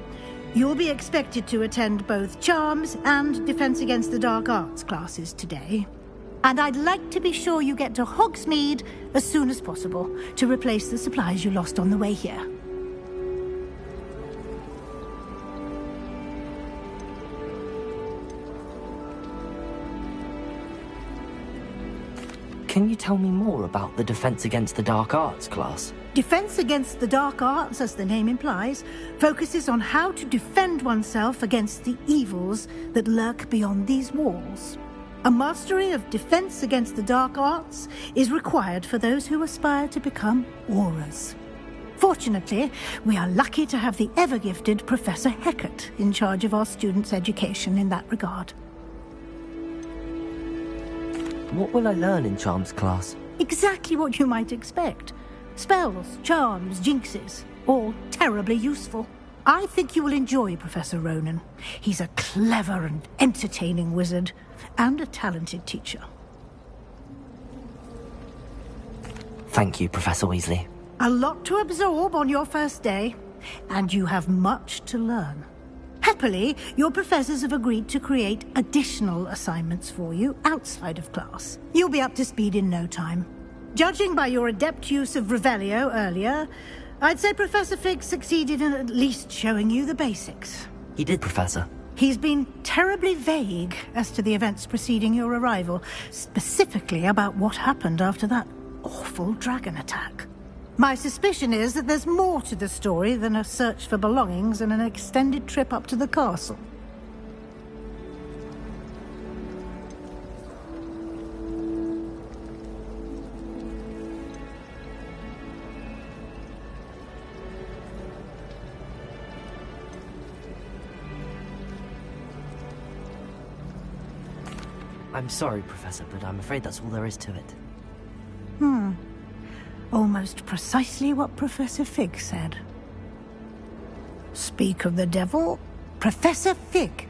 You'll be expected to attend both Charms and Defense Against the Dark Arts classes today. And I'd like to be sure you get to Hogsmeade as soon as possible to replace the supplies you lost on the way here. Can you tell me more about the Defense Against the Dark Arts class? Defense Against the Dark Arts, as the name implies, focuses on how to defend oneself against the evils that lurk beyond these walls. A mastery of Defense Against the Dark Arts is required for those who aspire to become Aurors. Fortunately, we are lucky to have the ever-gifted Professor Hecat in charge of our students' education in that regard. What will I learn in Charms class? Exactly what you might expect. Spells, charms, jinxes, all terribly useful. I think you will enjoy Professor Ronan. He's a clever and entertaining wizard, and a talented teacher. Thank you, Professor Weasley. A lot to absorb on your first day, and you have much to learn. Happily, your professors have agreed to create additional assignments for you outside of class. You'll be up to speed in no time. Judging by your adept use of Revelio earlier, I'd say Professor Fig succeeded in at least showing you the basics. He did, Professor. He's been terribly vague as to the events preceding your arrival, specifically about what happened after that awful dragon attack. My suspicion is that there's more to the story than a search for belongings and an extended trip up to the castle. I'm sorry, Professor, but I'm afraid that's all there is to it. Almost precisely what Professor Fig said. Speak of the devil, Professor Fig.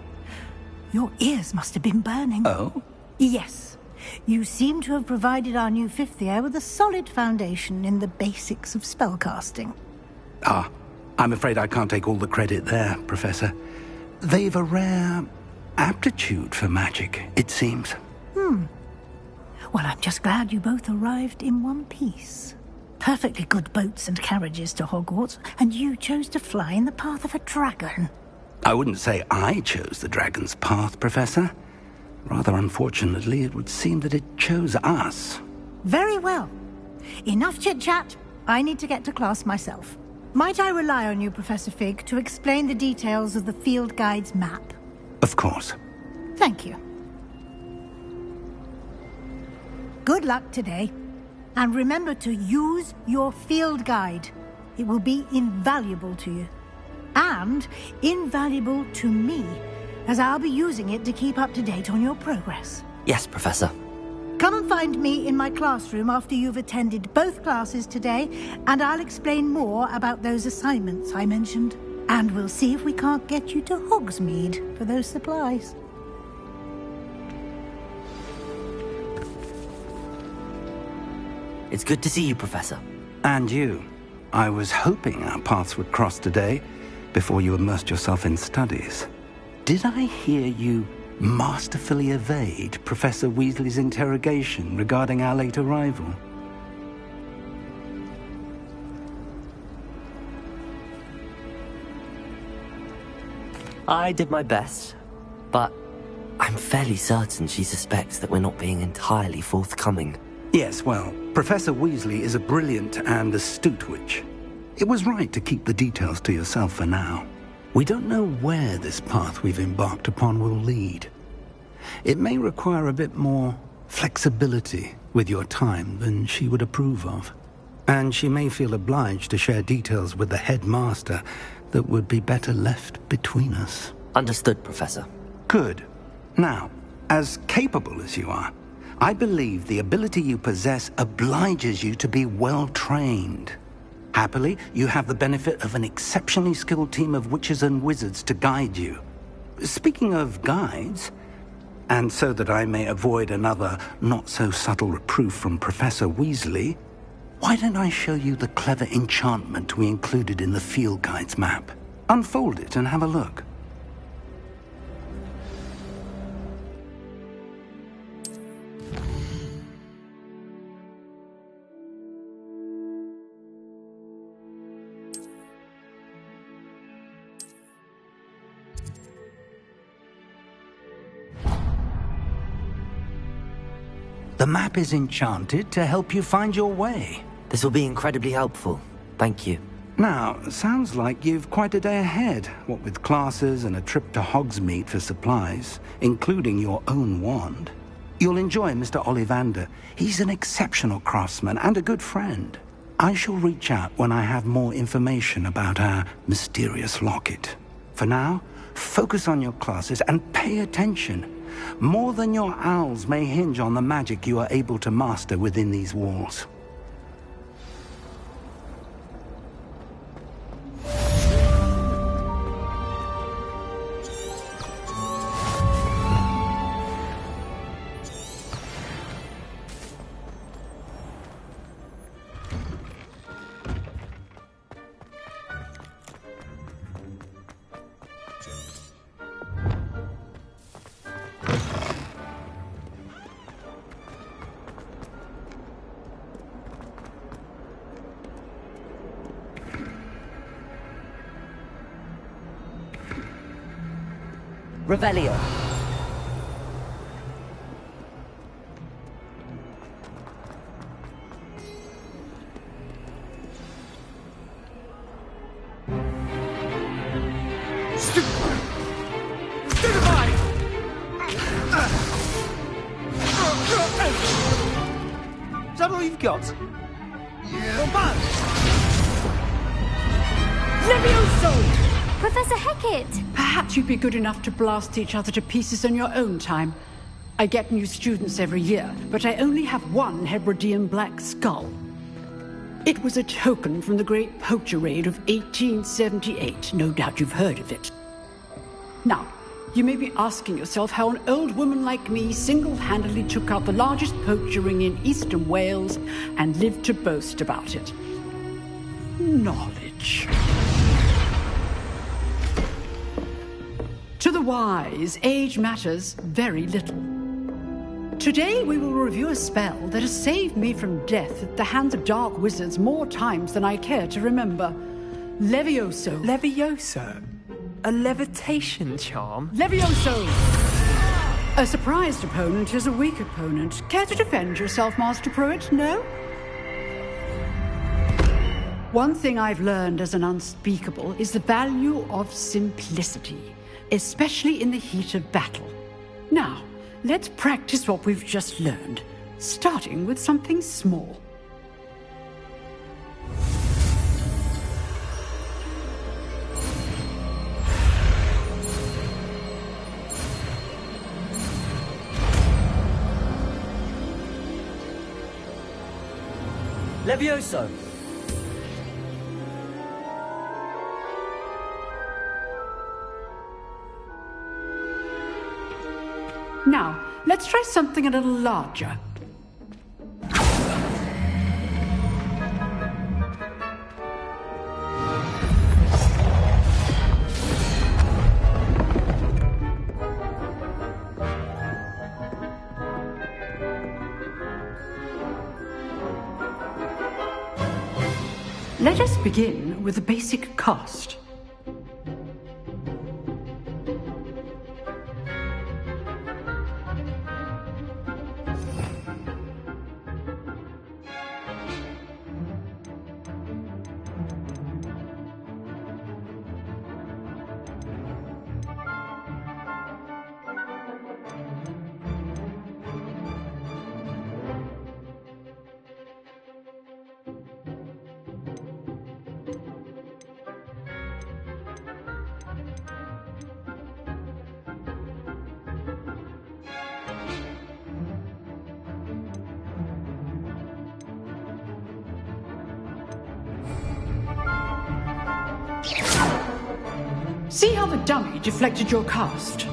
Your ears must have been burning. Oh? Yes. You seem to have provided our new fifth year with a solid foundation in the basics of spellcasting. I'm afraid I can't take all the credit there, Professor. They've a rare aptitude for magic, it seems. Well, I'm just glad you both arrived in one piece. Perfectly good boats and carriages to Hogwarts, and you chose to fly in the path of a dragon. I wouldn't say I chose the dragon's path, Professor. Rather unfortunately, it would seem that it chose us. Very well. Enough chit-chat. I need to get to class myself. Might I rely on you, Professor Fig, to explain the details of the field guide's map? Of course. Thank you. Good luck today. And remember to use your field guide. It will be invaluable to you. And invaluable to me, as I'll be using it to keep up to date on your progress. Yes, Professor. Come and find me in my classroom after you've attended both classes today, and I'll explain more about those assignments I mentioned. And we'll see if we can't get you to Hogsmeade for those supplies. It's good to see you, Professor. And you. I was hoping our paths would cross today, before you immersed yourself in studies. Did I hear you masterfully evade Professor Weasley's interrogation regarding our late arrival? I did my best, but I'm fairly certain she suspects that we're not being entirely forthcoming. Yes, well, Professor Weasley is a brilliant and astute witch. It was right to keep the details to yourself for now. We don't know where this path we've embarked upon will lead. It may require a bit more flexibility with your time than she would approve of. And she may feel obliged to share details with the headmaster that would be better left between us. Understood, Professor. Good. Now, As capable as you are, I believe the ability you possess obliges you to be well trained. Happily, you have the benefit of an exceptionally skilled team of witches and wizards to guide you. Speaking of guides, and so that I may avoid another not-so-subtle reproof from Professor Weasley, why don't I show you the clever enchantment we included in the field guide's map? Unfold it and have a look. The map is enchanted to help you find your way. This will be incredibly helpful. Thank you. Now, sounds like you've quite a day ahead, what with classes and a trip to Hogsmeade for supplies, including your own wand. You'll enjoy Mr. Ollivander. He's an exceptional craftsman and a good friend. I shall reach out when I have more information about our mysterious locket. For now, focus on your classes and pay attention. More than your owls may hinge on the magic you are able to master within these walls. Revelio. Is that all you've got? Yeah. Levioso! Professor Hecat! Perhaps you'd be good enough to blast each other to pieces in your own time. I get new students every year, but I only have one Hebridean black skull. It was a token from the Great Poacher Raid of 1878. No doubt you've heard of it. Now, you may be asking yourself how an old woman like me single-handedly took out the largest poacher ring in eastern Wales and lived to boast about it. Knowledge. To the wise, age matters very little. Today we will review a spell that has saved me from death at the hands of dark wizards more times than I care to remember. Levioso. Levioso? A levitation charm? Levioso! A surprised opponent is a weak opponent. Care to defend yourself, Master Pruitt? No? One thing I've learned as an unspeakable is the value of simplicity, especially in the heat of battle. Now, let's practice what we've just learned, starting with something small. Levioso! Now, let's try something a little larger. Let us begin with the basic cast. See how the dummy deflected your cast?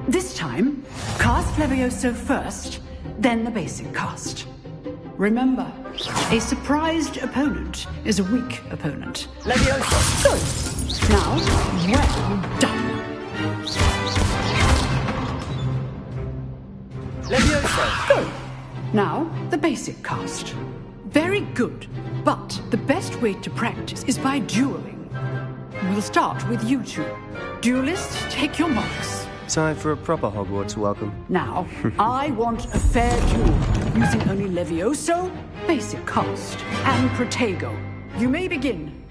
This time, cast Levioso first, then the basic cast. Remember, a surprised opponent is a weak opponent. Levioso! Good. Now, well done. Levioso! Good. Now, the basic cast. Very good, but the best way to practice is by dueling. We'll start with you two. Duelists, take your marks. Time for a proper Hogwarts welcome. Now, I want a fair duel, using only Levioso, basic cast, and Protego. You may begin.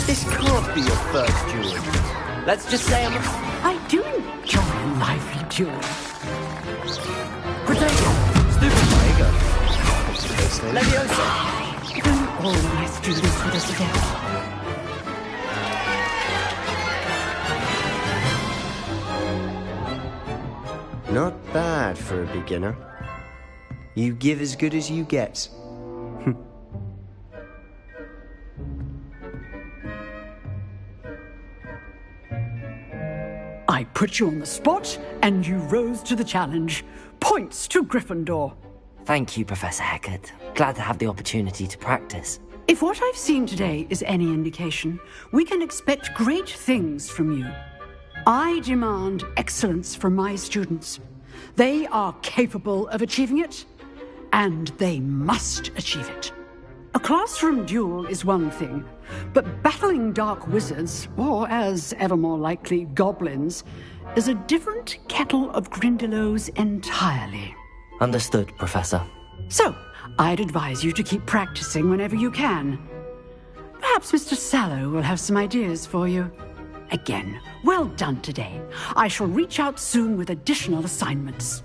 This can't be your first duel. Let's just say I do enjoy a lively duel. Protego. Leviosa! Don't always do this with us again. Not bad for a beginner. You give as good as you get. I put you on the spot, and you rose to the challenge. Points to Gryffindor. Thank you, Professor Hecat. Glad to have the opportunity to practice. If what I've seen today is any indication, we can expect great things from you. I demand excellence from my students. They are capable of achieving it, and they must achieve it. A classroom duel is one thing, but battling dark wizards, or as ever more likely, goblins, is a different kettle of Grindylows entirely. Understood, Professor. So, I'd advise you to keep practicing whenever you can. Perhaps Mr. Sallow will have some ideas for you. Again, well done today. I shall reach out soon with additional assignments.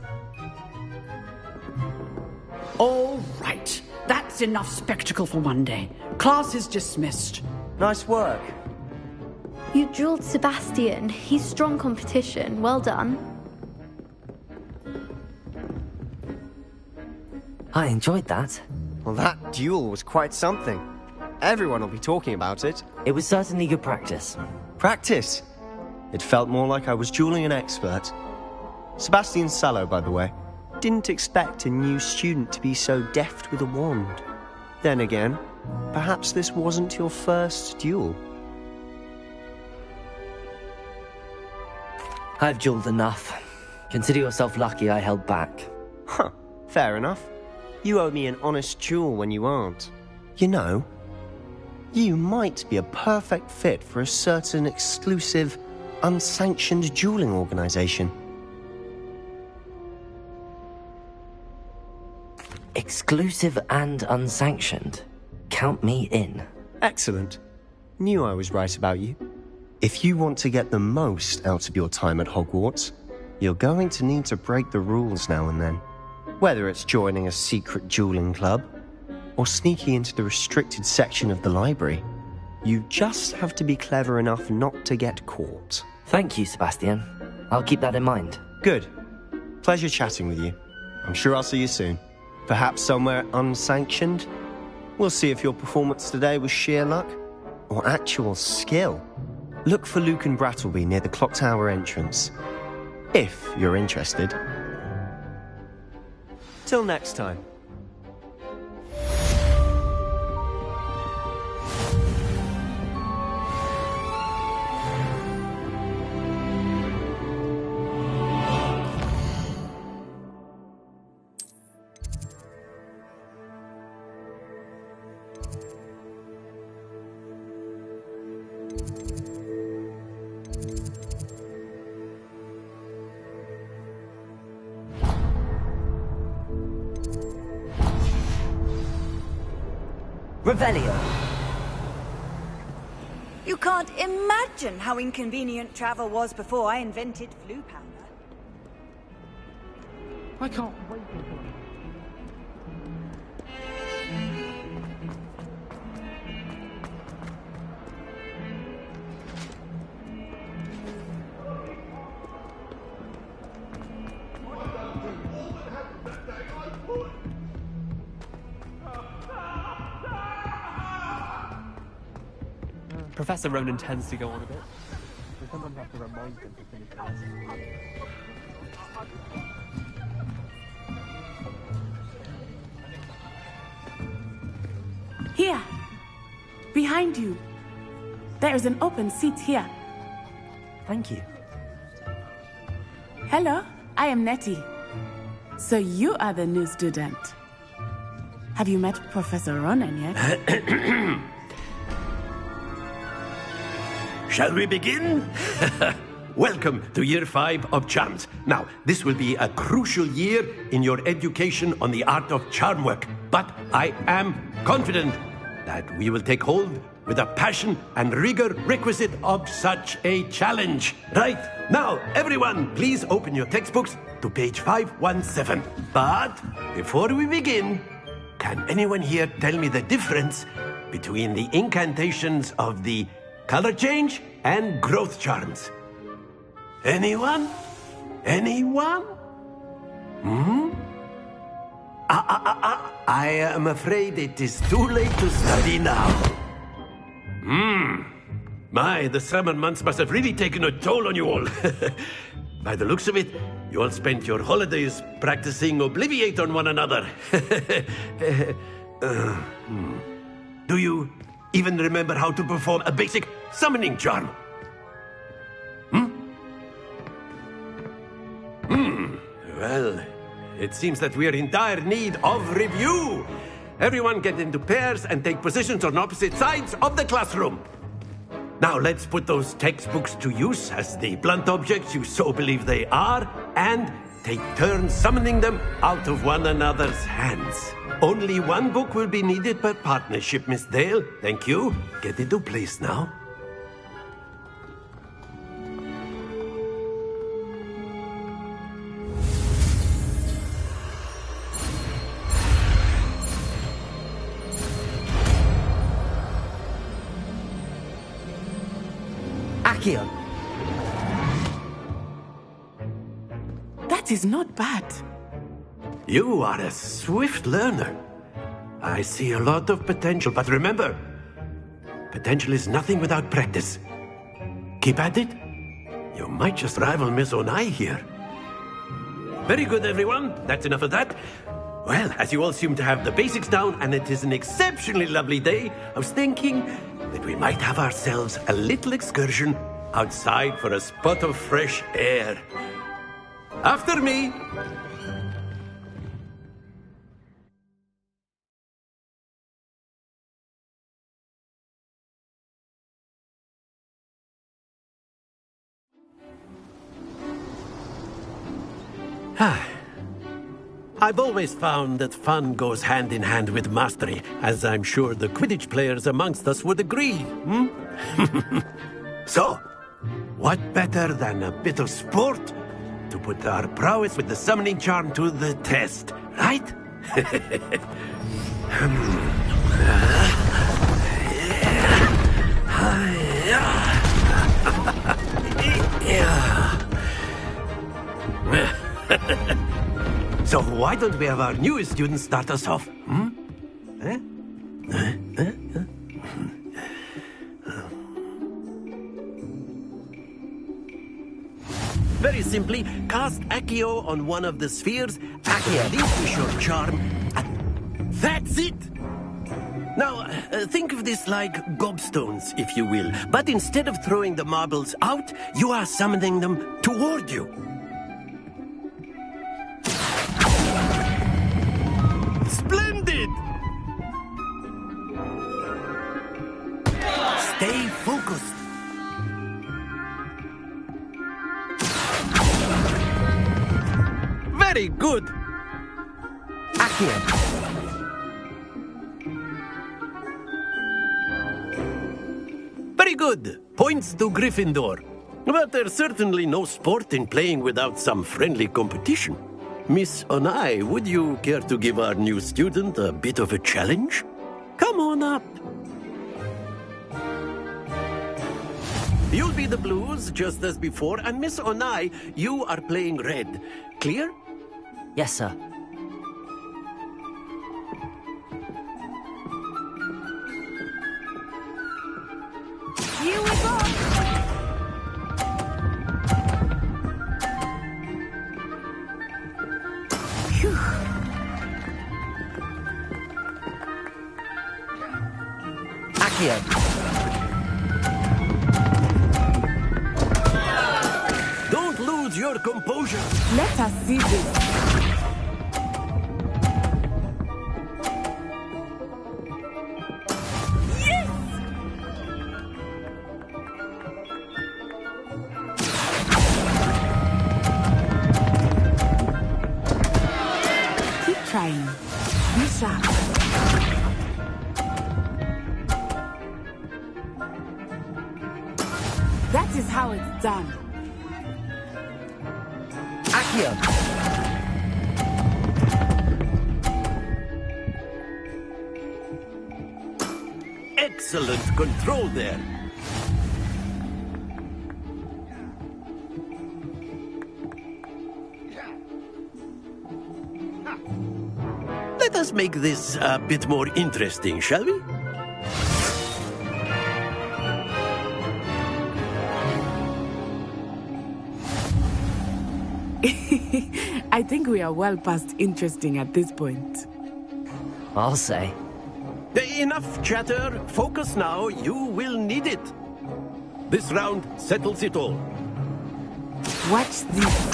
All right. That's enough spectacle for one day. Class is dismissed. Nice work. You drilled Sebastian. He's strong competition. Well done. I enjoyed that. Well, that duel was quite something. Everyone will be talking about it. It was certainly good practice. Practice? It felt more like I was dueling an expert. Sebastian Sallow, by the way. Didn't expect a new student to be so deft with a wand. Then again, perhaps this wasn't your first duel. I've dueled enough. Consider yourself lucky I held back. Huh, fair enough. You owe me an honest duel when you aren't. You know, you might be a perfect fit for a certain exclusive, unsanctioned dueling organization. Exclusive and unsanctioned. Count me in. Excellent. Knew I was right about you. If you want to get the most out of your time at Hogwarts, you're going to need to break the rules now and then. Whether it's joining a secret dueling club, or sneaking into the restricted section of the library, you just have to be clever enough not to get caught. Thank you, Sebastian. I'll keep that in mind. Good. Pleasure chatting with you. I'm sure I'll see you soon. Perhaps somewhere unsanctioned? We'll see if your performance today was sheer luck or actual skill. Look for Luke and Brattleby near the clock tower entrance, if you're interested. Till next time. Revelio. You can't imagine how inconvenient travel was before I invented flu powder. I can't wait until... Professor Ronan tends to go on a bit. We sometimes have to remind them to finish the lesson. Here! Behind you! There is an open seat here. Thank you. Hello, I am Nettie. So you are the new student. Have you met Professor Ronan yet? Shall we begin? Welcome to Year 5 of Charms. Now, this will be a crucial year in your education on the art of charm work. But I am confident that we will take hold with the passion and rigor requisite of such a challenge. Right, now, everyone, please open your textbooks to page 517. But before we begin, can anyone here tell me the difference between the incantations of the color change and growth charms? Anyone? Anyone? I am afraid it is too late to study now. My, the summer months must have really taken a toll on you all. By the looks of it, you all spent your holidays practicing Obliviate on one another. Do you even remember how to perform a basic summoning charm? Well, it seems that we are in dire need of review. Everyone get into pairs and take positions on opposite sides of the classroom. Now let's put those textbooks to use as the blunt objects you so believe they are, and take turns summoning them out of one another's hands. Only one book will be needed per partnership, Miss Dale. Thank you. Get into place now. Accio. That is not bad. You are a swift learner. I see a lot of potential, but remember, potential is nothing without practice. Keep at it. You might just rival Miss Onai here. Very good, everyone. That's enough of that. Well, as you all seem to have the basics down, and it is an exceptionally lovely day, I was thinking that we might have ourselves a little excursion outside for a spot of fresh air. After me. I've always found that fun goes hand in hand with mastery, as I'm sure the Quidditch players amongst us would agree. So, what better than a bit of sport to put our prowess with the summoning charm to the test, right? So why don't we have our newest student start us off? Very simply, cast Accio on one of the spheres, relinquish your charm. That's it! Now, think of this like gobstones, if you will. But instead of throwing the marbles out, you are summoning them toward you. Splendid! Stay focused. Very good. Accio. Very good. Points to Gryffindor. But there's certainly no sport in playing without some friendly competition. Miss Onai, would you care to give our new student a bit of a challenge? Come on up. You'll be the blues, just as before, and Miss Onai, you are playing red. Clear? Yes, sir. Accio. Don't lose your composure. Let us see this. Trying. Be sharp. That is how it's done. Accio. Excellent control there. Let us make this a bit more interesting, shall we? I think we are well past interesting at this point. I'll say. Enough chatter. Focus now. You will need it. This round settles it all. Watch this.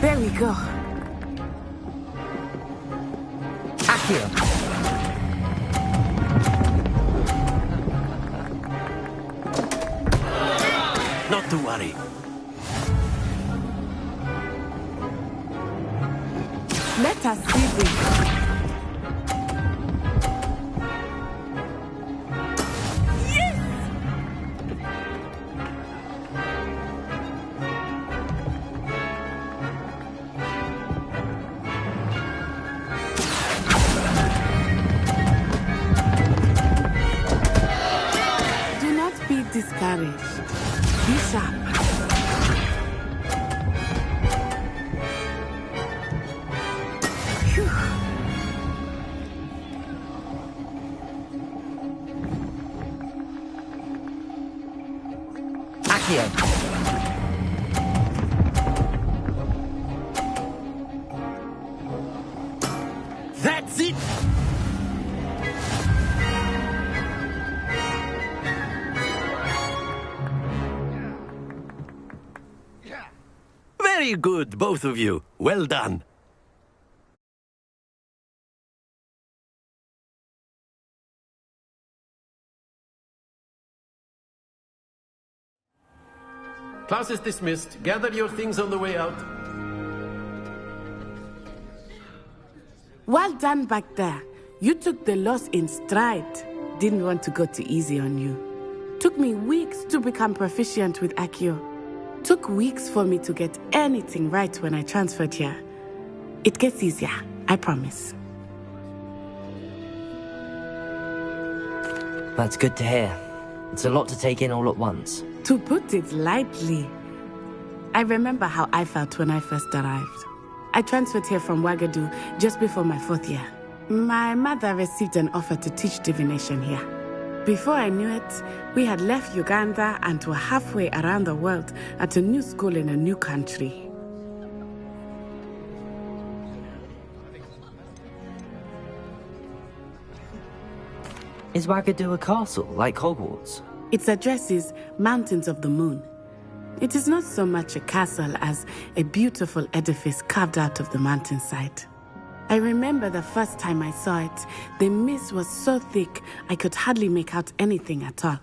There we go. Accio. Not to worry. Let us see this. Do not be discouraged. Be sharp. Phew. Accio. That's it! Very good, both of you. Well done. Class is dismissed. Gather your things on the way out. Well done back there. You took the loss in stride. Didn't want to go too easy on you. Took me weeks to become proficient with Accio. Took weeks for me to get anything right when I transferred here. It gets easier, I promise. That's good to hear. It's a lot to take in all at once. To put it lightly, I remember how I felt when I first arrived. I transferred here from Ouagadougou just before my 4th year. My mother received an offer to teach divination here. Before I knew it, we had left Uganda and were halfway around the world at a new school in a new country. Is Ouagadougou a castle, like Hogwarts? Its address is Mountains of the Moon. It is not so much a castle as a beautiful edifice carved out of the mountainside. I remember the first time I saw it, the mist was so thick I could hardly make out anything at all.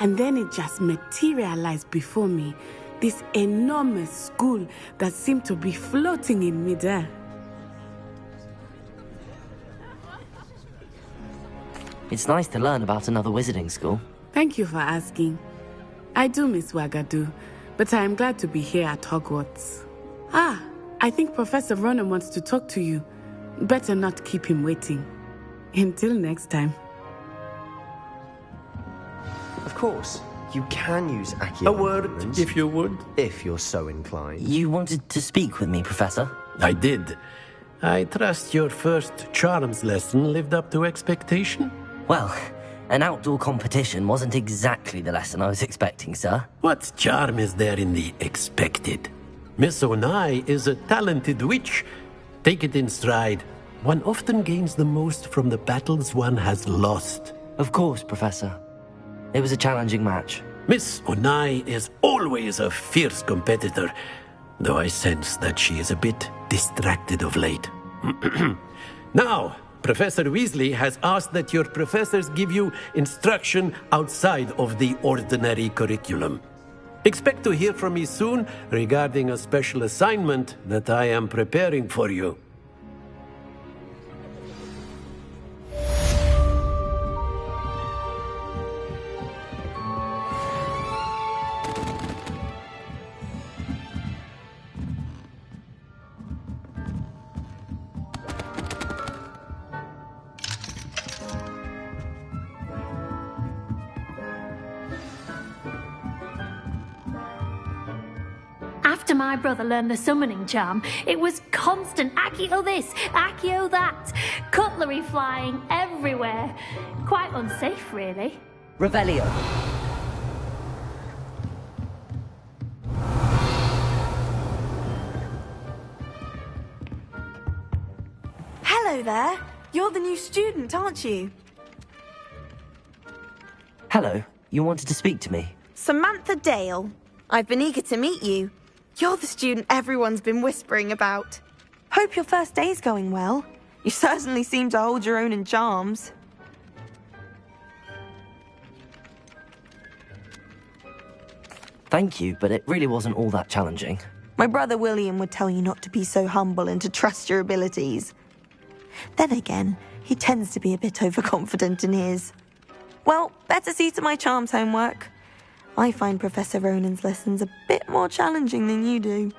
And then it just materialized before me, this enormous school that seemed to be floating in midair. It's nice to learn about another wizarding school. Thank you for asking. I do miss Ouagadougou, but I am glad to be here at Hogwarts. Ah, I think Professor Ronan wants to talk to you. Better not keep him waiting. Until next time. Of course, you can use Accio. A word, if you would. If you're so inclined. You wanted to speak with me, Professor? I did. I trust your first charms lesson lived up to expectation? Well, an outdoor competition wasn't exactly the lesson I was expecting, sir. What charm is there in the expected? Miss Onai is a talented witch, Take it in stride. One often gains the most from the battles one has lost. Of course, Professor. It was a challenging match. Miss Onai is always a fierce competitor, though I sense that she is a bit distracted of late. Now, Professor Weasley has asked that your professors give you instruction outside of the ordinary curriculum. Expect to hear from me soon regarding a special assignment that I am preparing for you. After my brother learned the summoning charm, it was constant Accio this, Accio that, cutlery flying everywhere. Quite unsafe, really. Revelio. Hello there. You're the new student, aren't you? Hello. You wanted to speak to me? Samantha Dale. I've been eager to meet you. You're the student everyone's been whispering about. Hope your first day's going well. You certainly seem to hold your own in charms. Thank you, but it really wasn't all that challenging. My brother William would tell you not to be so humble and to trust your abilities. Then again, he tends to be a bit overconfident in his. Well, better see to my charms homework. I find Professor Ronan's lessons a bit more challenging than you do.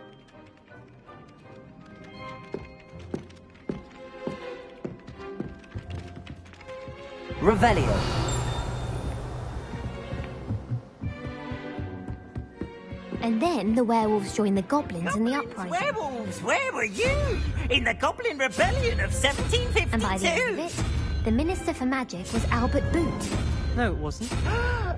Revelio. And then the werewolves joined the goblins in the uprising. Werewolves, where were you? In the Goblin Rebellion of 1752? And by the end of it, the Minister for Magic was Albert Boot. No, it wasn't.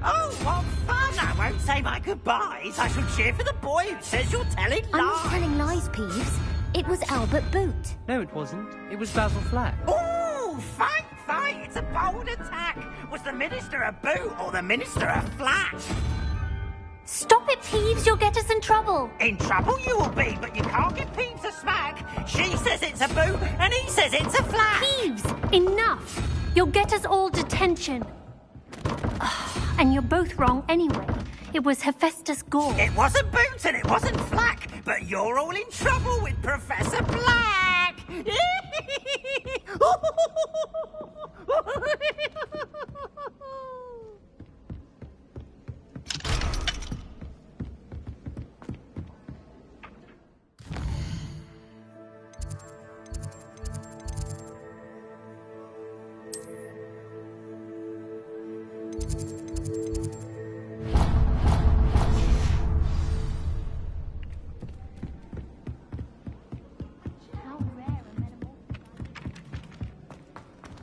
Oh, what fun! I won't say my goodbyes. I shall cheer for the boy who says you're telling lies. I'm not telling lies, Peeves. It was Albert Boot. No, it wasn't. It was Basil Flack. Ooh, fight, fight! It's a bold attack. Was the Minister a boot or the Minister a flack? Stop it, Peeves. You'll get us in trouble. In trouble you will be, but you can't give Peeves a smack. She says it's a boot, and he says it's a flack. Peeves, enough. You'll get us all detention. And you're both wrong anyway. It was Hephaestus Gore. It wasn't Boot and it wasn't Flack, but you're all in trouble with Professor Black.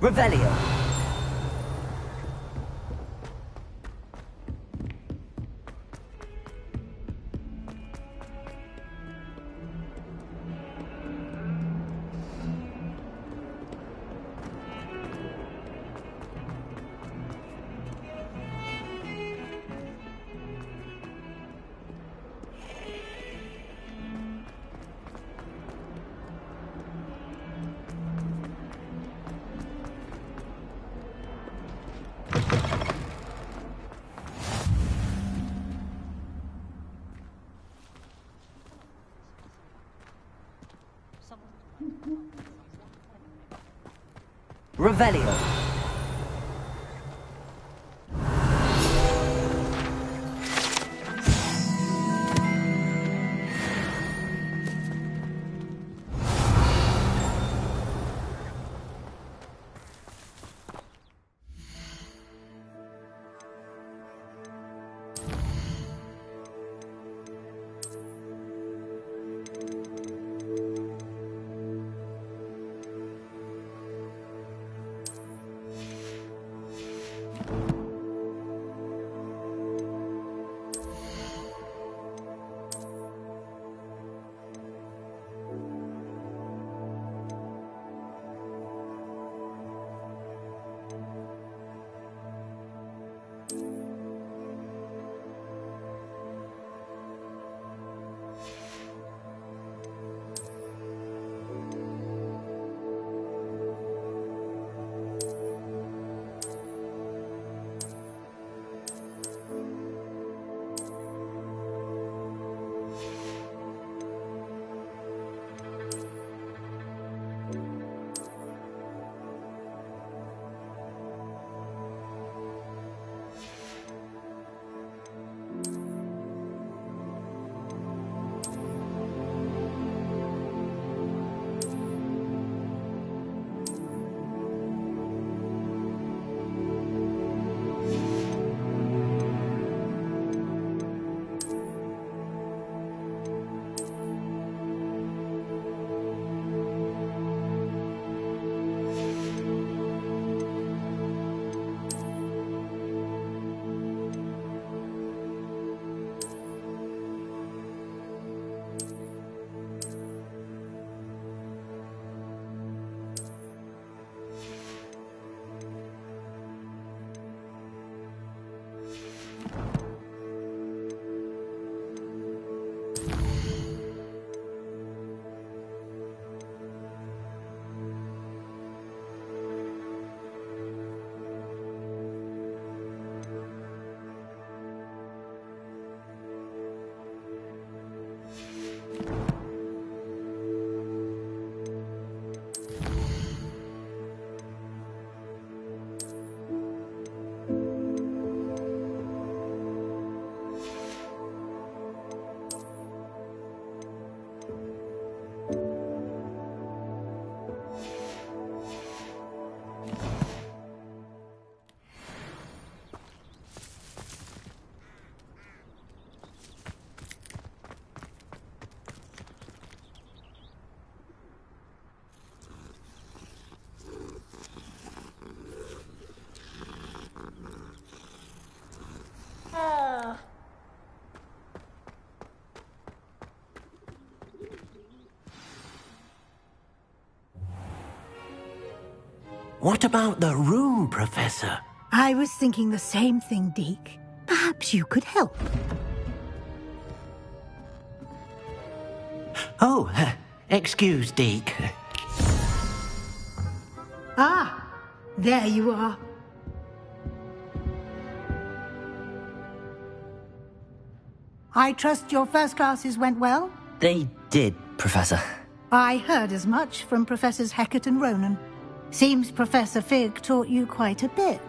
Revelio. Revelio. What about the room, Professor? I was thinking the same thing, Deke. Perhaps you could help. Oh, excuse, Deke. Ah, there you are. I trust your first classes went well? They did, Professor. I heard as much from Professors Hecat and Ronan. Seems Professor Fig taught you quite a bit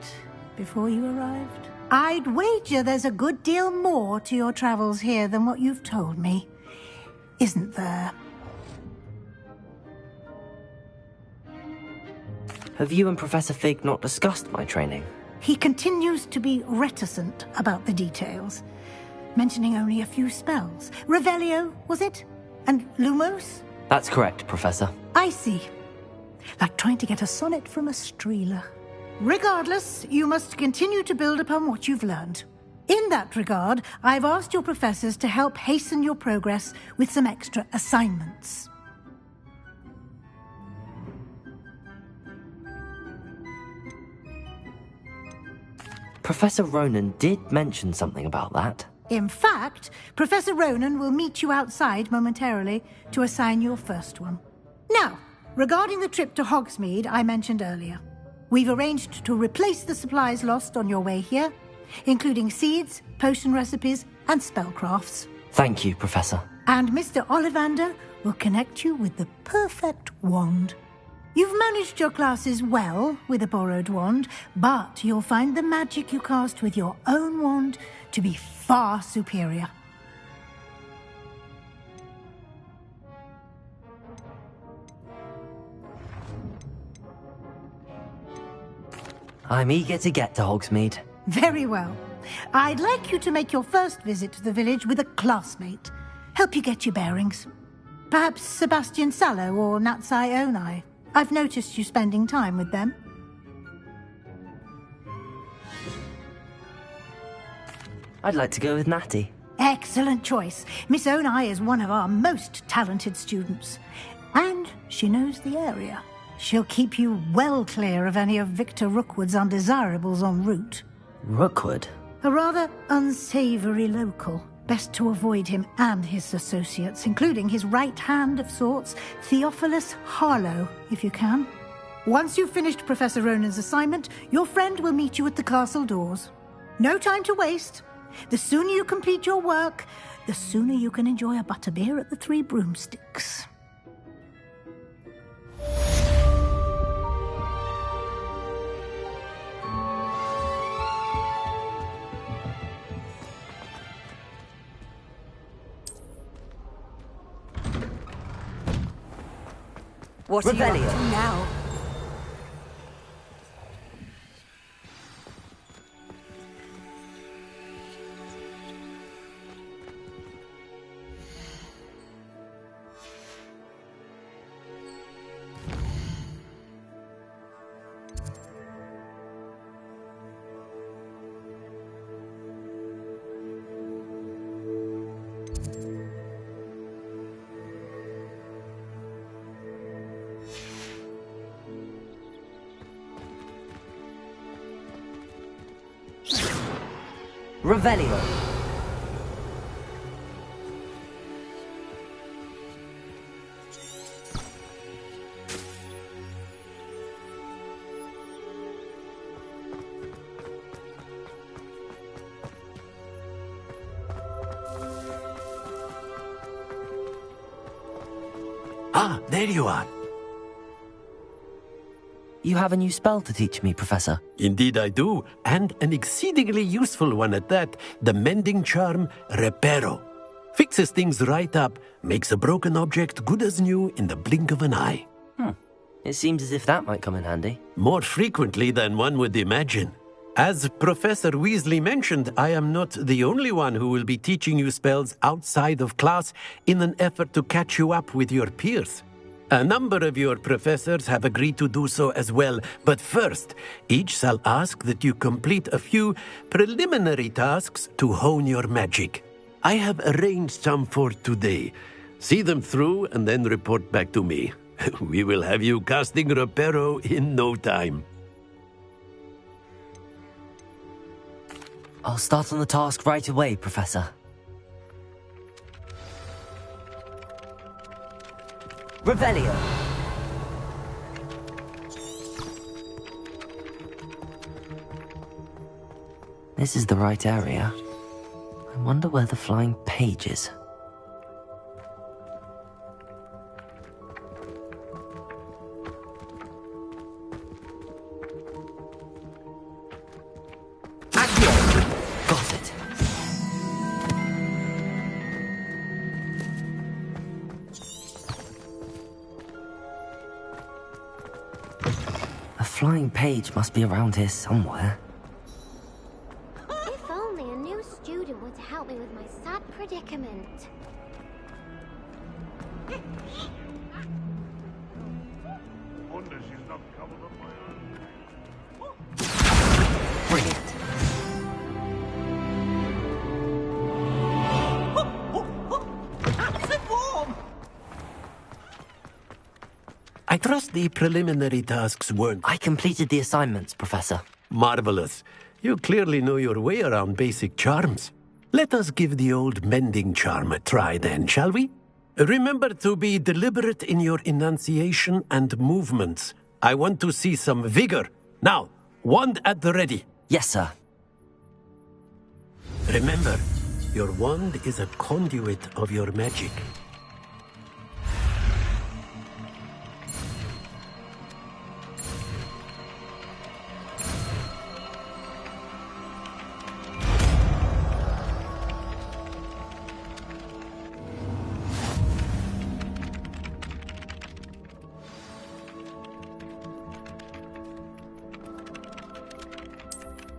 before you arrived. I'd wager there's a good deal more to your travels here than what you've told me. Isn't there? Have you and Professor Fig not discussed my training? He continues to be reticent about the details, mentioning only a few spells. Revelio, was it? And Lumos? That's correct, Professor. I see. Like trying to get a sonnet from a streeler. Regardless, you must continue to build upon what you've learned. In that regard, I've asked your professors to help hasten your progress with some extra assignments. Professor Ronan did mention something about that. In fact, Professor Ronan will meet you outside momentarily to assign your first one. Now, regarding the trip to Hogsmeade I mentioned earlier, we've arranged to replace the supplies lost on your way here, including seeds, potion recipes, and spellcrafts. Thank you, Professor. And Mr. Ollivander will connect you with the perfect wand. You've managed your classes well with a borrowed wand, but you'll find the magic you cast with your own wand to be far superior. I'm eager to get to Hogsmeade. Very well. I'd like you to make your first visit to the village with a classmate. Help you get your bearings. Perhaps Sebastian Sallow or Natsai Onai. I've noticed you spending time with them. I'd like to go with Natty. Excellent choice. Miss Onai is one of our most talented students. And she knows the area. She'll keep you well clear of any of Victor Rookwood's undesirables en route. Rookwood? A rather unsavory local. Best to avoid him and his associates, including his right hand of sorts, Theophilus Harlow, if you can. Once you've finished Professor Ronan's assignment, your friend will meet you at the castle doors. No time to waste. The sooner you complete your work, the sooner you can enjoy a butterbeer at the Three Broomsticks. What are you up to now? Revelio. Ah, there you are. You have a new spell to teach me, Professor. Indeed I do, and an exceedingly useful one at that, the mending charm Reparo. Fixes things right up, makes a broken object good as new in the blink of an eye. It seems as if that might come in handy. More frequently than one would imagine. As Professor Weasley mentioned, I am not the only one who will be teaching you spells outside of class in an effort to catch you up with your peers. A number of your professors have agreed to do so as well, but first, each shall ask that you complete a few preliminary tasks to hone your magic. I have arranged some for today. See them through and then report back to me. We will have you casting Reparo in no time. I'll start on the task right away, Professor. Revelio. This is the right area. I wonder where the flying page is. Got it. A flying page must be around here somewhere. If only a new student were to help me with my sad predicament. Brilliant. That's warm! I trust the preliminary tasks weren't... I completed the assignments, Professor. Marvelous. You clearly know your way around basic charms. Let us give the old mending charm a try then, shall we? Remember to be deliberate in your enunciation and movements. I want to see some vigor. Now, wand at the ready. Yes, sir. Remember, your wand is a conduit of your magic.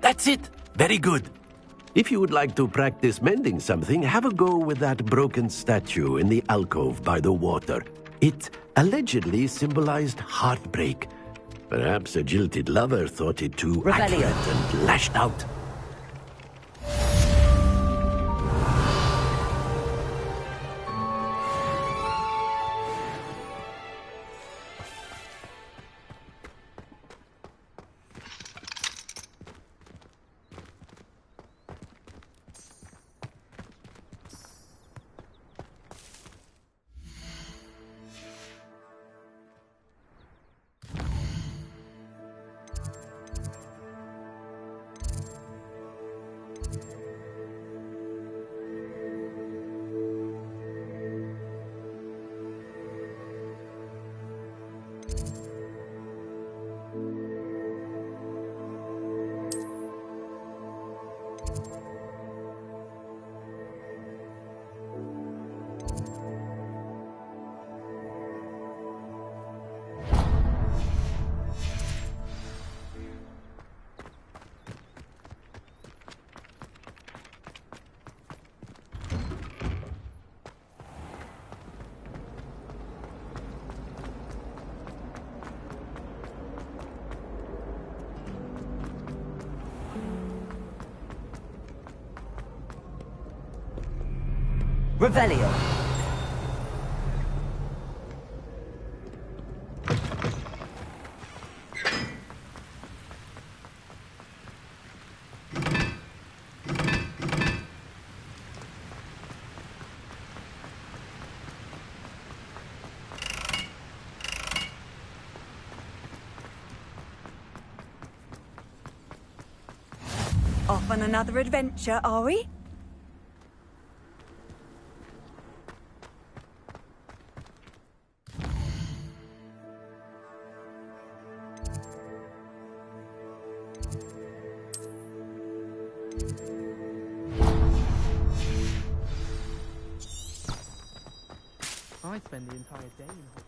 That's it! Very good. If you would like to practice mending something, have a go with that broken statue in the alcove by the water. It allegedly symbolized heartbreak. Perhaps a jilted lover thought it too accurate and lashed out. Revelio. Off on another adventure, are we? I spend the entire day in Hogwarts.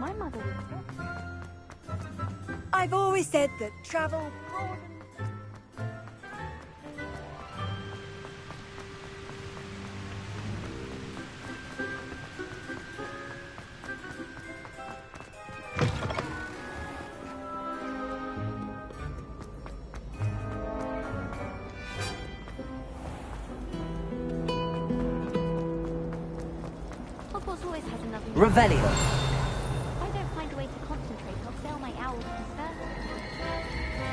My mother would. I've always said that travel Hogwarts always has another. Revelio. If I don't find a way to concentrate, I'll fail my owl to disturb.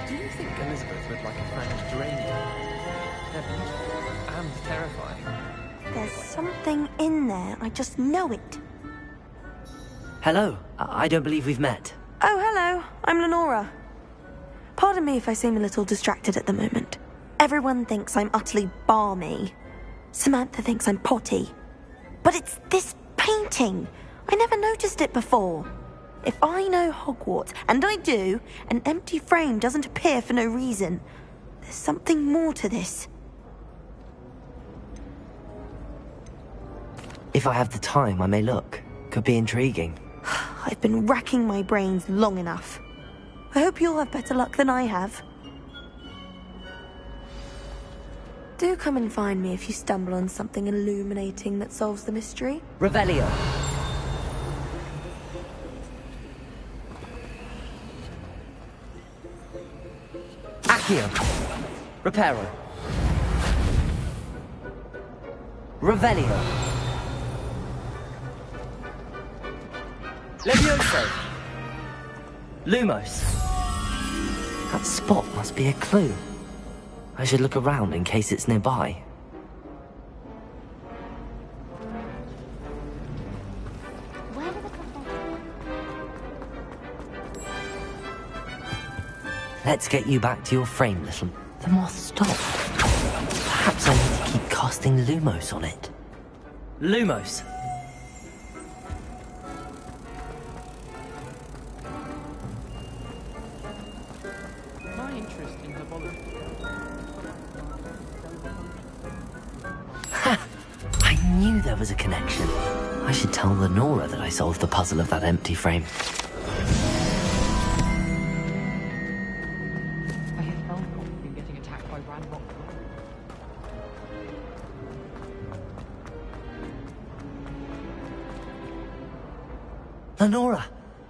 Do you think Elizabeth would like a French geranium? They're beautiful and terrifying. There's something in there. I just know it. Hello. I don't believe we've met. Oh, hello. I'm Lenora. Pardon me if I seem a little distracted at the moment. Everyone thinks I'm utterly balmy. Samantha thinks I'm potty. But it's this painting. I never noticed it before. If I know Hogwarts, and I do, an empty frame doesn't appear for no reason. There's something more to this. If I have the time, I may look. Could be intriguing. I've been racking my brains long enough. I hope you'll have better luck than I have. Do come and find me if you stumble on something illuminating that solves the mystery. Revelio. Accio. Reparo. Revelio. Levioso. Lumos. That spot must be a clue. I should look around in case it's nearby. Let's get you back to your frame, little... The moth stopped. Perhaps I need to keep casting Lumos on it. Lumos! My interest in herbology. Ha! I knew there was a connection. I should tell Lenora that I solved the puzzle of that empty frame. Lenora,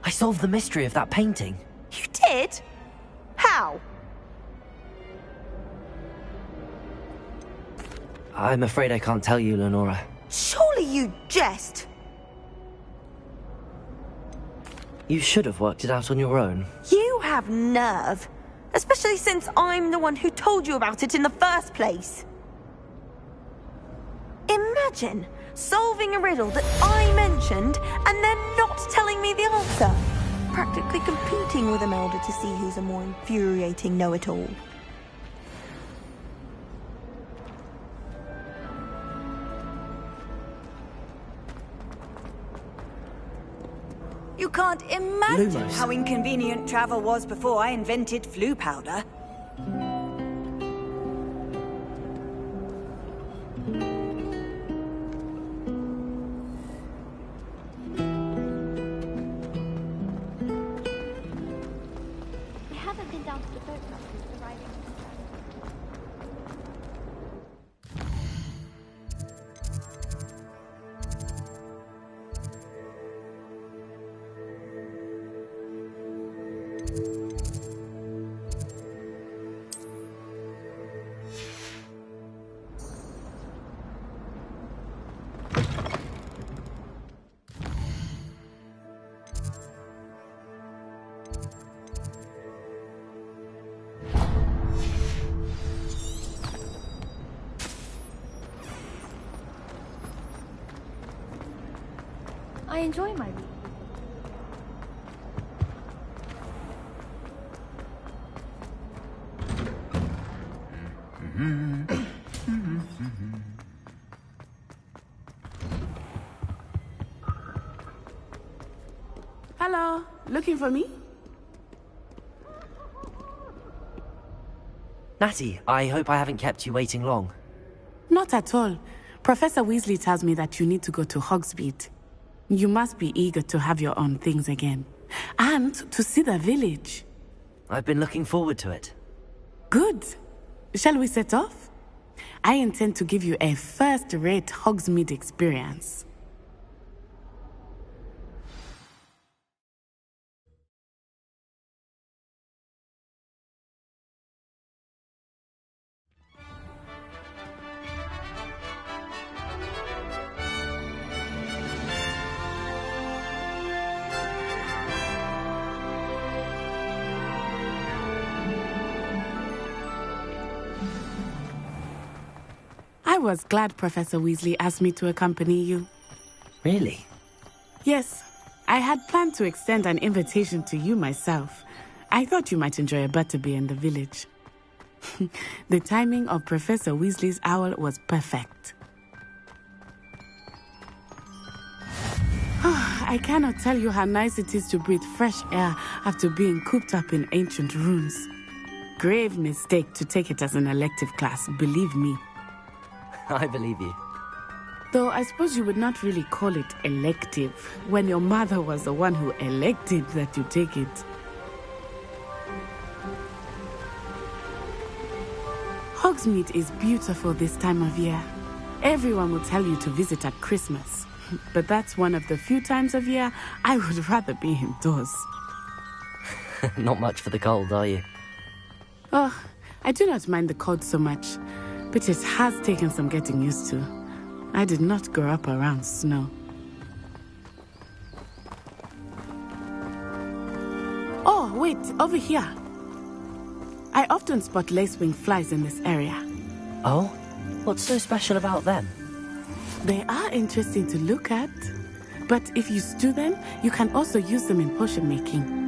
I solved the mystery of that painting. You did? How? I'm afraid I can't tell you, Lenora. Surely you jest. You should have worked it out on your own. You have nerve. Especially since I'm the one who told you about it in the first place. Imagine solving a riddle that I mentioned and then not telling me the answer. Practically competing with Imelda to see who's a more infuriating know-it-all. You can't imagine Lumos. how inconvenient travel was before I invented flu powder. I haven't been down to the boat club since arriving. enjoy my reading. Hello, looking for me? Natty, I hope I haven't kept you waiting long. Not at all. Professor Weasley tells me that you need to go to Hogsmeade. You must be eager to have your own things again. And to see the village. I've been looking forward to it. Good. Shall we set off? I intend to give you a first-rate Hogsmeade experience. I was glad Professor Weasley asked me to accompany you. Really? Yes, I had planned to extend an invitation to you myself. I thought you might enjoy a butterbeer in the village. The timing of Professor Weasley's owl was perfect. I cannot tell you how nice it is to breathe fresh air after being cooped up in ancient ruins. Grave mistake to take it as an elective class, believe me. I believe you. Though I suppose you would not really call it elective when your mother was the one who elected that you take it. Hogsmeade is beautiful this time of year. Everyone will tell you to visit at Christmas. But that's one of the few times of year I would rather be indoors. Not much for the cold, are you? Oh, I do not mind the cold so much. But it has taken some getting used to. I did not grow up around snow. Oh, wait, over here. I often spot lacewing flies in this area. Oh? What's so special about them? They are interesting to look at. But if you stew them, you can also use them in potion making.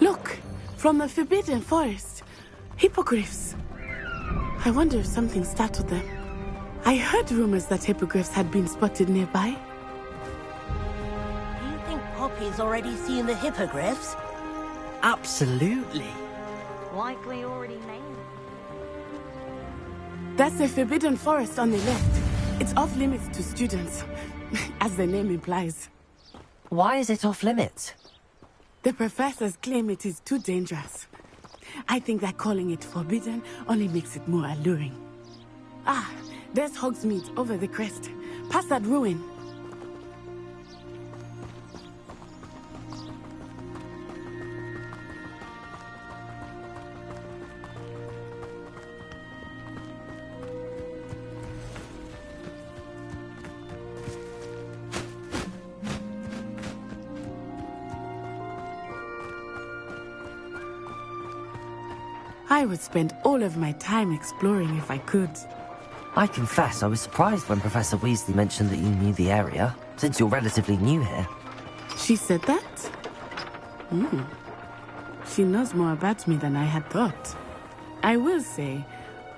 Look, from the Forbidden Forest. Hippogriffs. I wonder if something startled them. I heard rumors that hippogriffs had been spotted nearby. Do you think Poppy's already seen the hippogriffs? Absolutely. Likely already named. That's the Forbidden Forest on the left. It's off limits to students, as the name implies. Why is it off limits? The professors claim it is too dangerous. I think that calling it forbidden only makes it more alluring. Ah, there's Hogsmeade over the crest. Past that ruin. I would spend all of my time exploring if I could. I confess I was surprised when Professor Weasley mentioned that you knew the area, since you're relatively new here. She said that? She knows more about me than I had thought. I will say,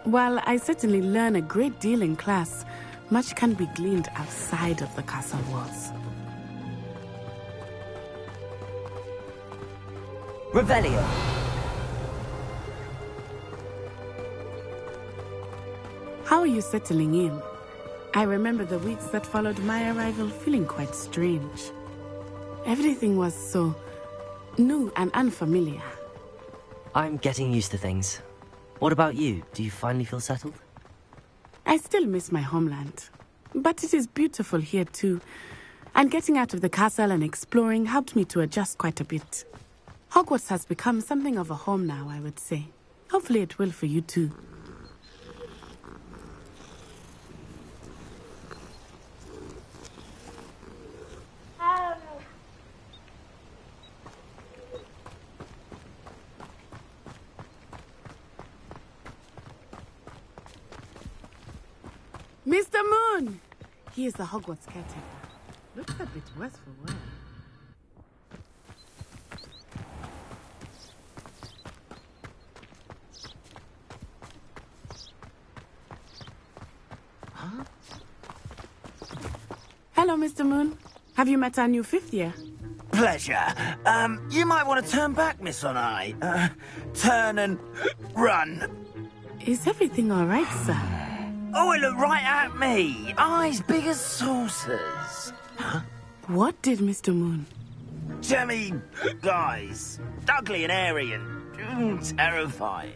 while I certainly learn a great deal in class, much can be gleaned outside of the castle walls. Revelio! How are you settling in? I remember the weeks that followed my arrival feeling quite strange. Everything was so new and unfamiliar. I'm getting used to things. What about you? Do you finally feel settled? I still miss my homeland, but it is beautiful here too. And getting out of the castle and exploring helped me to adjust quite a bit. Hogwarts has become something of a home now, I would say. Hopefully it will for you too. Mr. Moon! He is the Hogwarts caretaker. Looks a bit worse for wear. Huh? Hello, Mr. Moon. Have you met our new 5th year? Pleasure. You might want to turn back, Miss Onai. Turn and run. Is everything all right, sir? Oh, it looked right at me. Eyes big as saucers. Huh? What did Mr. Moon? Jemmy guys. Ugly and airy and terrifying.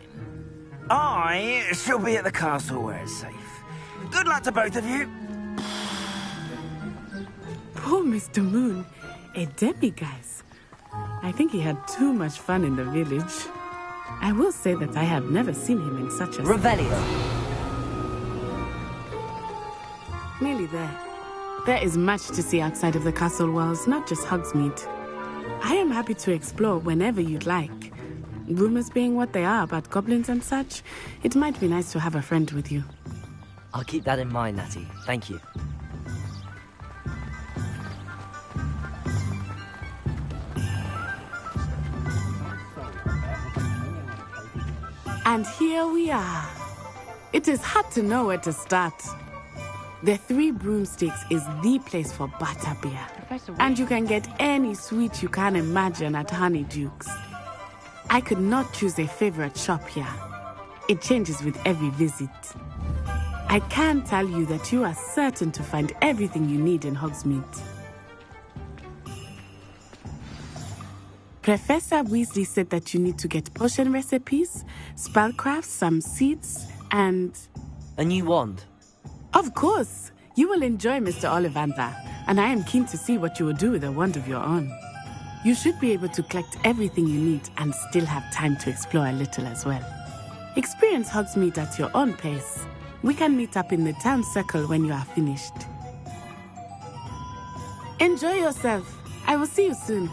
I shall be at the castle where it's safe. Good luck to both of you. Poor Mr. Moon. A demiguise. I think he had too much fun in the village. I will say that I have never seen him in such a... Revelio. Nearly there. There is much to see outside of the castle walls, not just Hogsmeade. I am happy to explore whenever you'd like. Rumors being what they are about goblins and such, it might be nice to have a friend with you. I'll keep that in mind, Natty. Thank you. And here we are. It is hard to know where to start. The 3 Broomsticks is the place for butterbeer. And you can get any sweet you can imagine at Honeyduke's. I could not choose a favorite shop here. It changes with every visit. I can tell you that you are certain to find everything you need in Hogsmeade. Professor Weasley said that you need to get potion recipes, spellcrafts, some seeds, and... A new wand? Of course! You will enjoy Mr. Ollivander, and I am keen to see what you will do with a wand of your own. You should be able to collect everything you need and still have time to explore a little as well. Experience Hogsmeade at your own pace. We can meet up in the town circle when you are finished. Enjoy yourself. I will see you soon.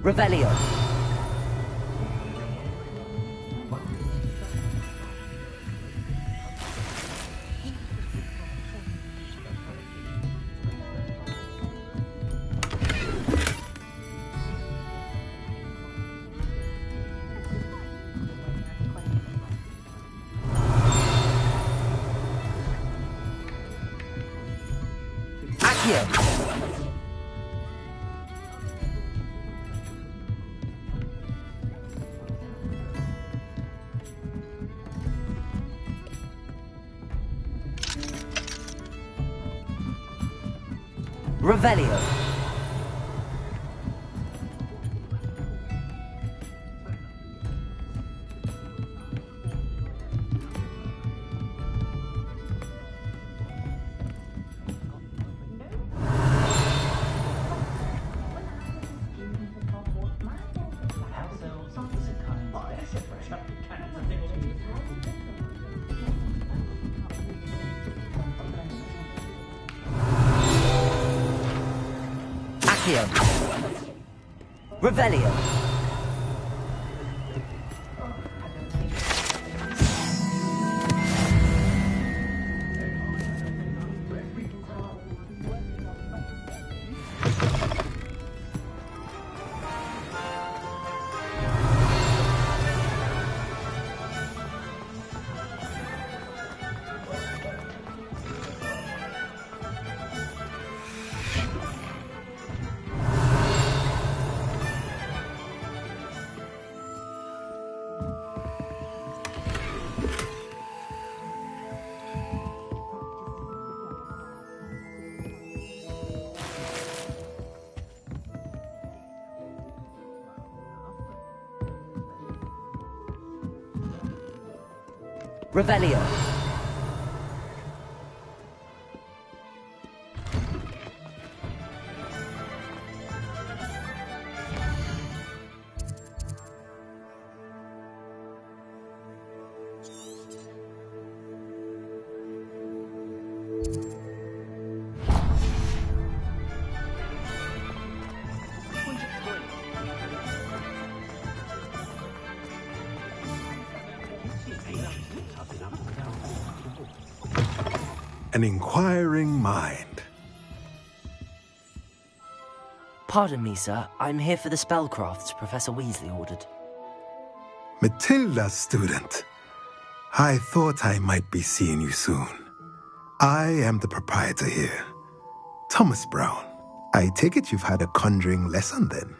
Revelio. Accio. Revelio. Accio. Revelio. Revelio. An inquiring mind. Pardon me, sir. I'm here for the spellcrafts Professor Weasley ordered. Matilda, student. I thought I might be seeing you soon. I am the proprietor here, Thomas Brown. I take it you've had a conjuring lesson then?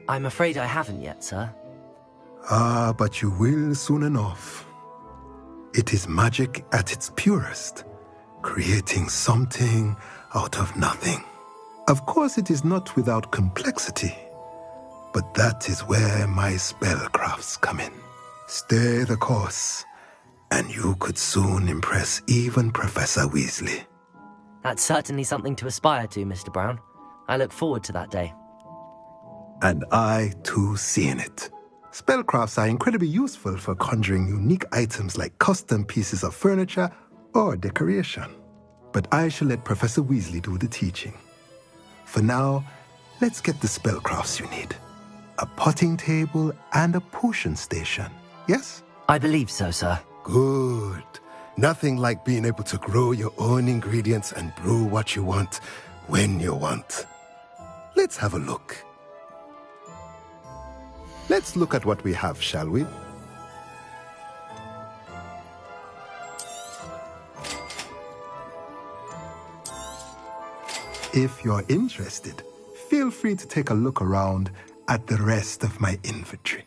I'm afraid I haven't yet, sir. Ah, but you will soon enough. It is magic at its purest, creating something out of nothing. Of course, it is not without complexity, but that is where my spellcrafts come in. Stay the course, and you could soon impress even Professor Weasley. That's certainly something to aspire to, Mr. Brown. I look forward to that day. And I, too, seeing it. Spellcrafts are incredibly useful for conjuring unique items like custom pieces of furniture or decoration. But I shall let Professor Weasley do the teaching. For now, let's get the spellcrafts you need. A potting table and a potion station, yes? I believe so, sir. Good. Nothing like being able to grow your own ingredients and brew what you want when you want. Let's have a look. Let's look at what we have, shall we? If you're interested, feel free to take a look around at the rest of my inventory.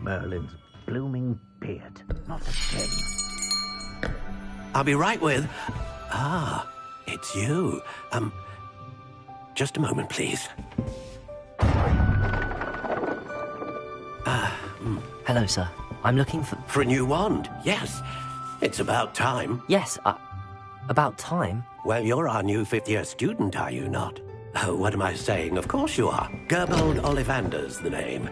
Merlin's blooming beard. Not again. I'll be right with... Ah, it's you. Just a moment, please. Hello, sir. I'm looking for... For a new wand, yes. It's about time. Yes, about time? Well, you're our new fifth-year student, are you not? Oh, what am I saying? Of course you are. Gerbold Ollivander's the name.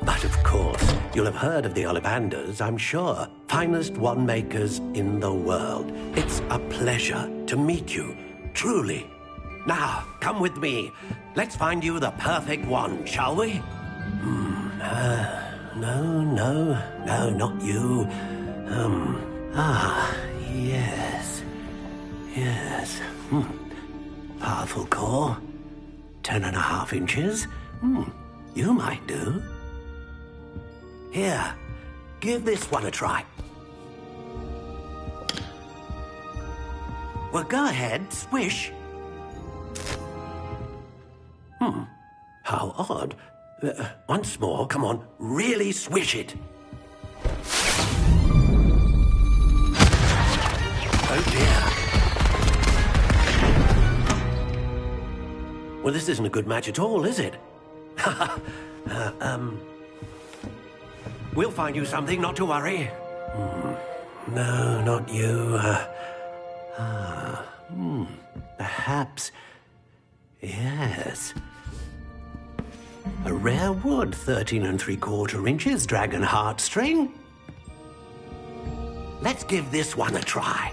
But of course, you'll have heard of the Ollivanders, I'm sure. Finest wand makers in the world. It's a pleasure to meet you, truly. Now, come with me. Let's find you the perfect wand, shall we? No, not you. Yes. Powerful core. 10.5 inches. You might do. Here, give this one a try. Well, go ahead, swish. How odd. Once more, come on, really swish it. Oh dear. Well, this isn't a good match at all, is it? We'll find you something, not to worry. No, not you. Perhaps... Yes. A rare wood, 13 3/4 inches, dragon heartstring. Let's give this one a try.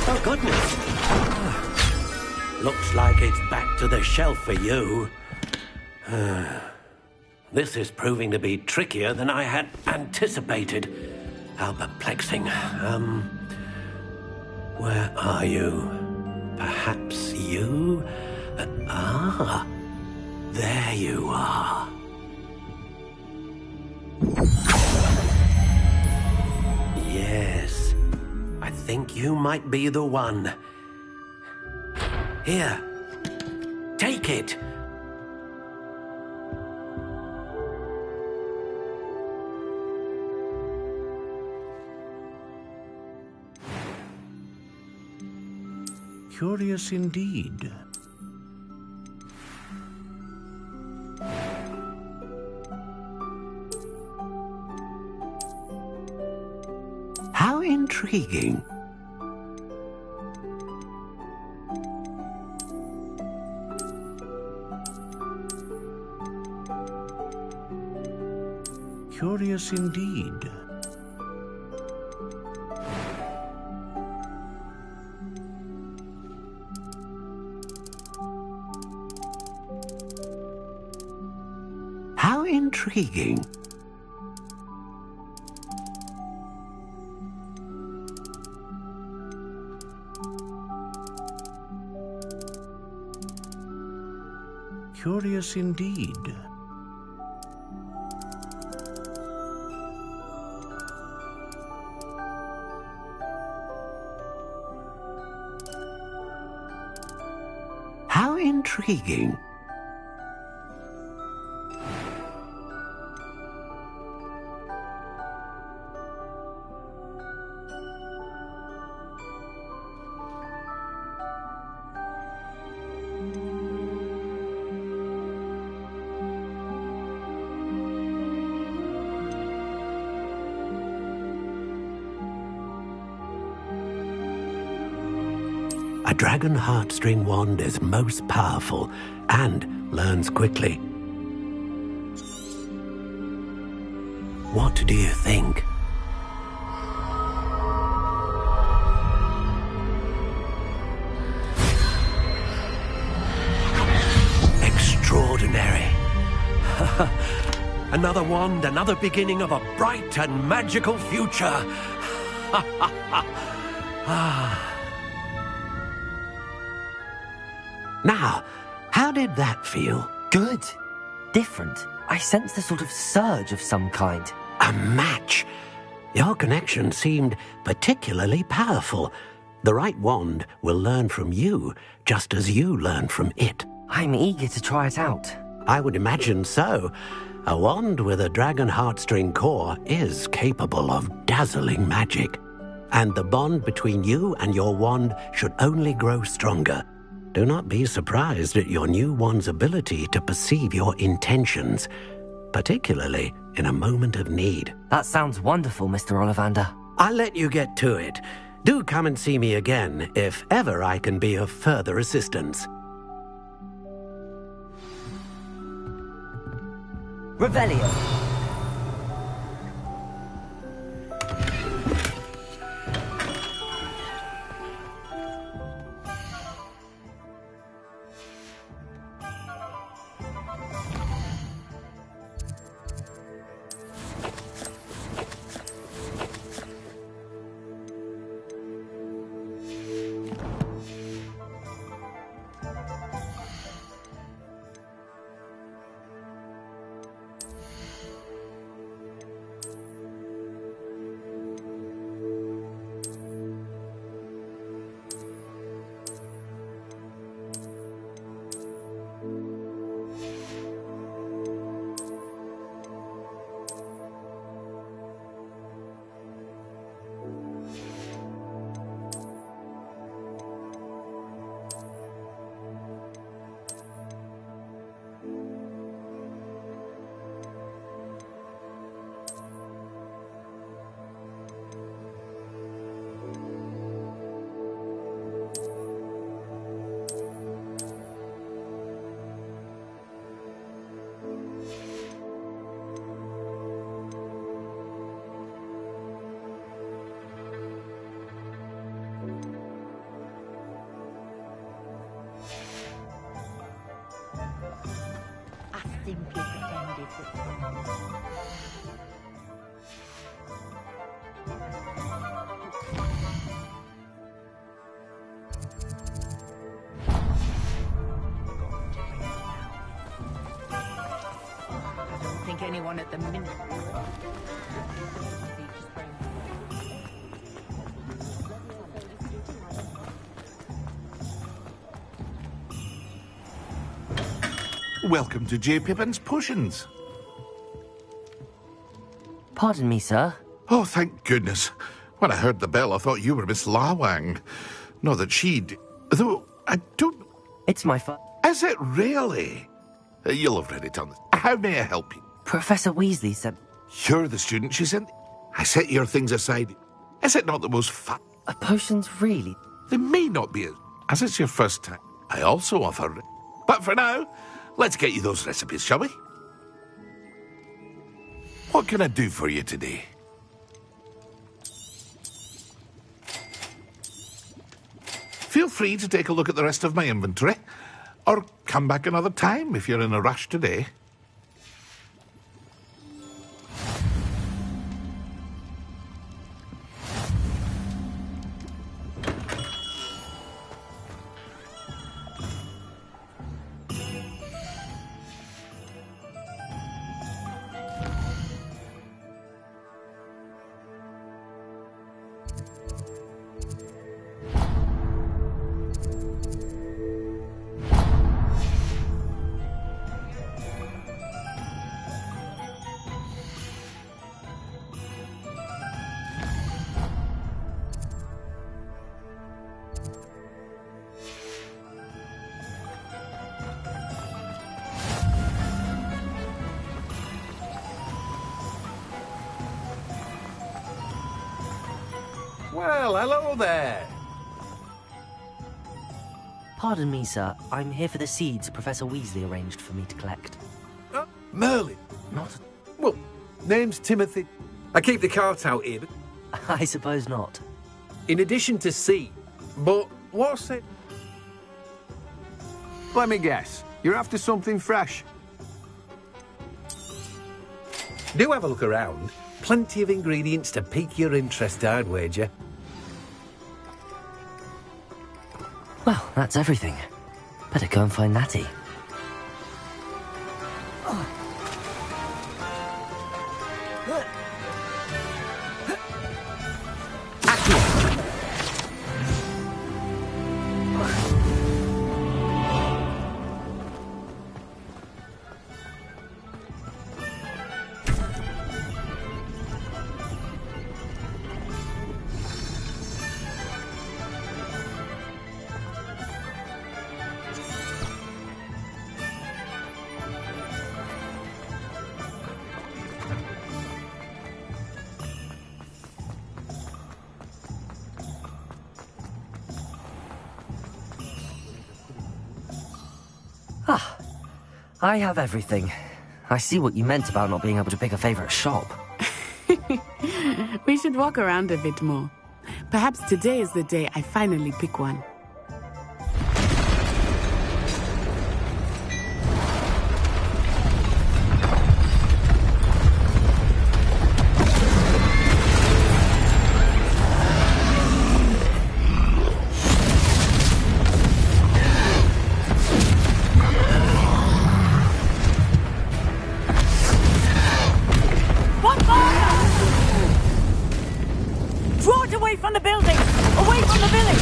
Oh, goodness. Looks like it's back to the shelf for you. This is proving to be trickier than I had anticipated. How perplexing. Where are you? Perhaps you? There you are. Yes, I think you might be the one. Here, take it. Curious indeed. How intriguing. Curious indeed. How intriguing. Curious indeed. How intriguing. A dragon heartstring wand is most powerful and learns quickly. What do you think? Extraordinary. Another wand, another beginning of a bright and magical future. Now, how did that feel? Good. Different. I sensed a sort of surge of some kind. A match. Your connection seemed particularly powerful. The right wand will learn from you, just as you learn from it. I'm eager to try it out. I would imagine so. A wand with a dragon heartstring core is capable of dazzling magic. And the bond between you and your wand should only grow stronger. Do not be surprised at your new wand's ability to perceive your intentions, particularly in a moment of need. That sounds wonderful, Mr. Ollivander. I'll let you get to it. Do come and see me again if ever I can be of further assistance. Revelio. I don't think anyone at the minute. Welcome to J. Pippin's Potions. Pardon me, sir. Oh, thank goodness. When I heard the bell, I thought you were Miss Lawang. Not that she'd... Though, I don't... It's my Is it really? You'll have read it on this. How may I help you? Professor Weasley said... You're the student she sent? I set your things aside. Is it not the most fun? Potions, really? They may not be, as it's your first time. I also offer... But for now, let's get you those recipes, shall we? What can I do for you today? Feel free to take a look at the rest of my inventory, or come back another time if you're in a rush today. Well, hello there. Pardon me, sir. I'm here for the seeds Professor Weasley arranged for me to collect. Merlin. Not... Well, name's Timothy. I keep the cart out here, but... I suppose not. In addition to seed. But what's it? Let me guess. You're after something fresh. Do have a look around. Plenty of ingredients to pique your interest, I'd wager. Well, that's everything. Better go and find Natty. Ah, I have everything. I see what you meant about not being able to pick a favourite shop. We should walk around a bit more. Perhaps today is the day I finally pick one. Draw it away from the building! Away from the village!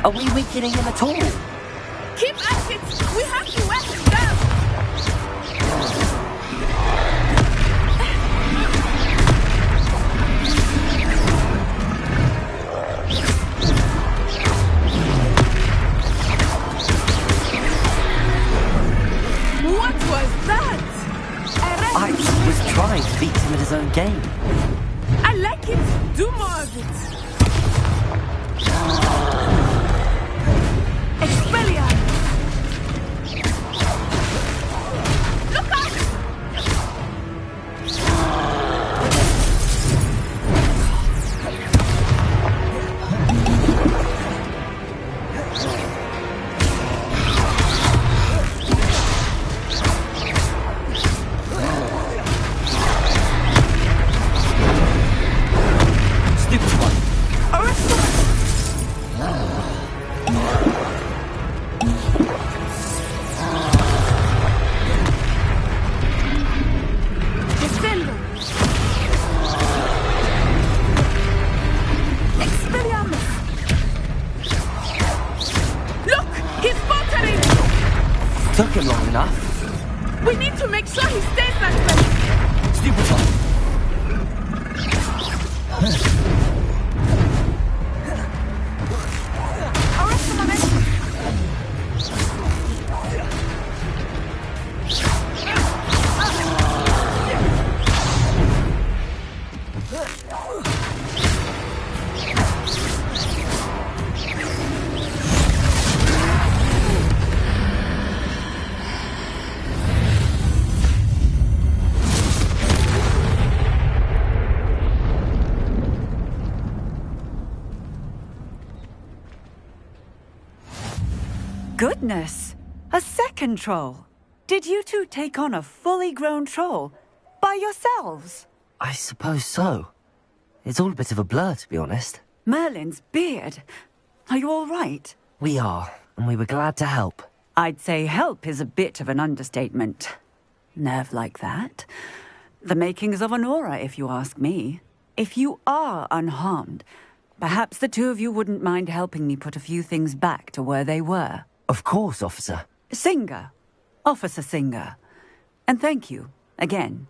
Are we weakening him at all? Keep at it! We have to wear him down! like it, do more of it. Expelliarmus! Look out! Took him long enough. We need to make sure he stays that way. Stupid one. Arrest him, Alex. Goodness! A second troll! Did you two take on a fully grown troll? By yourselves? I suppose so. It's all a bit of a blur, to be honest. Merlin's beard. Are you all right? We are, and we were glad to help. I'd say help is a bit of an understatement. Nerve like that. The makings of an aura, if you ask me. If you are unharmed, perhaps the two of you wouldn't mind helping me put a few things back to where they were. Of course, officer. Singer. Officer Singer. And thank you, again.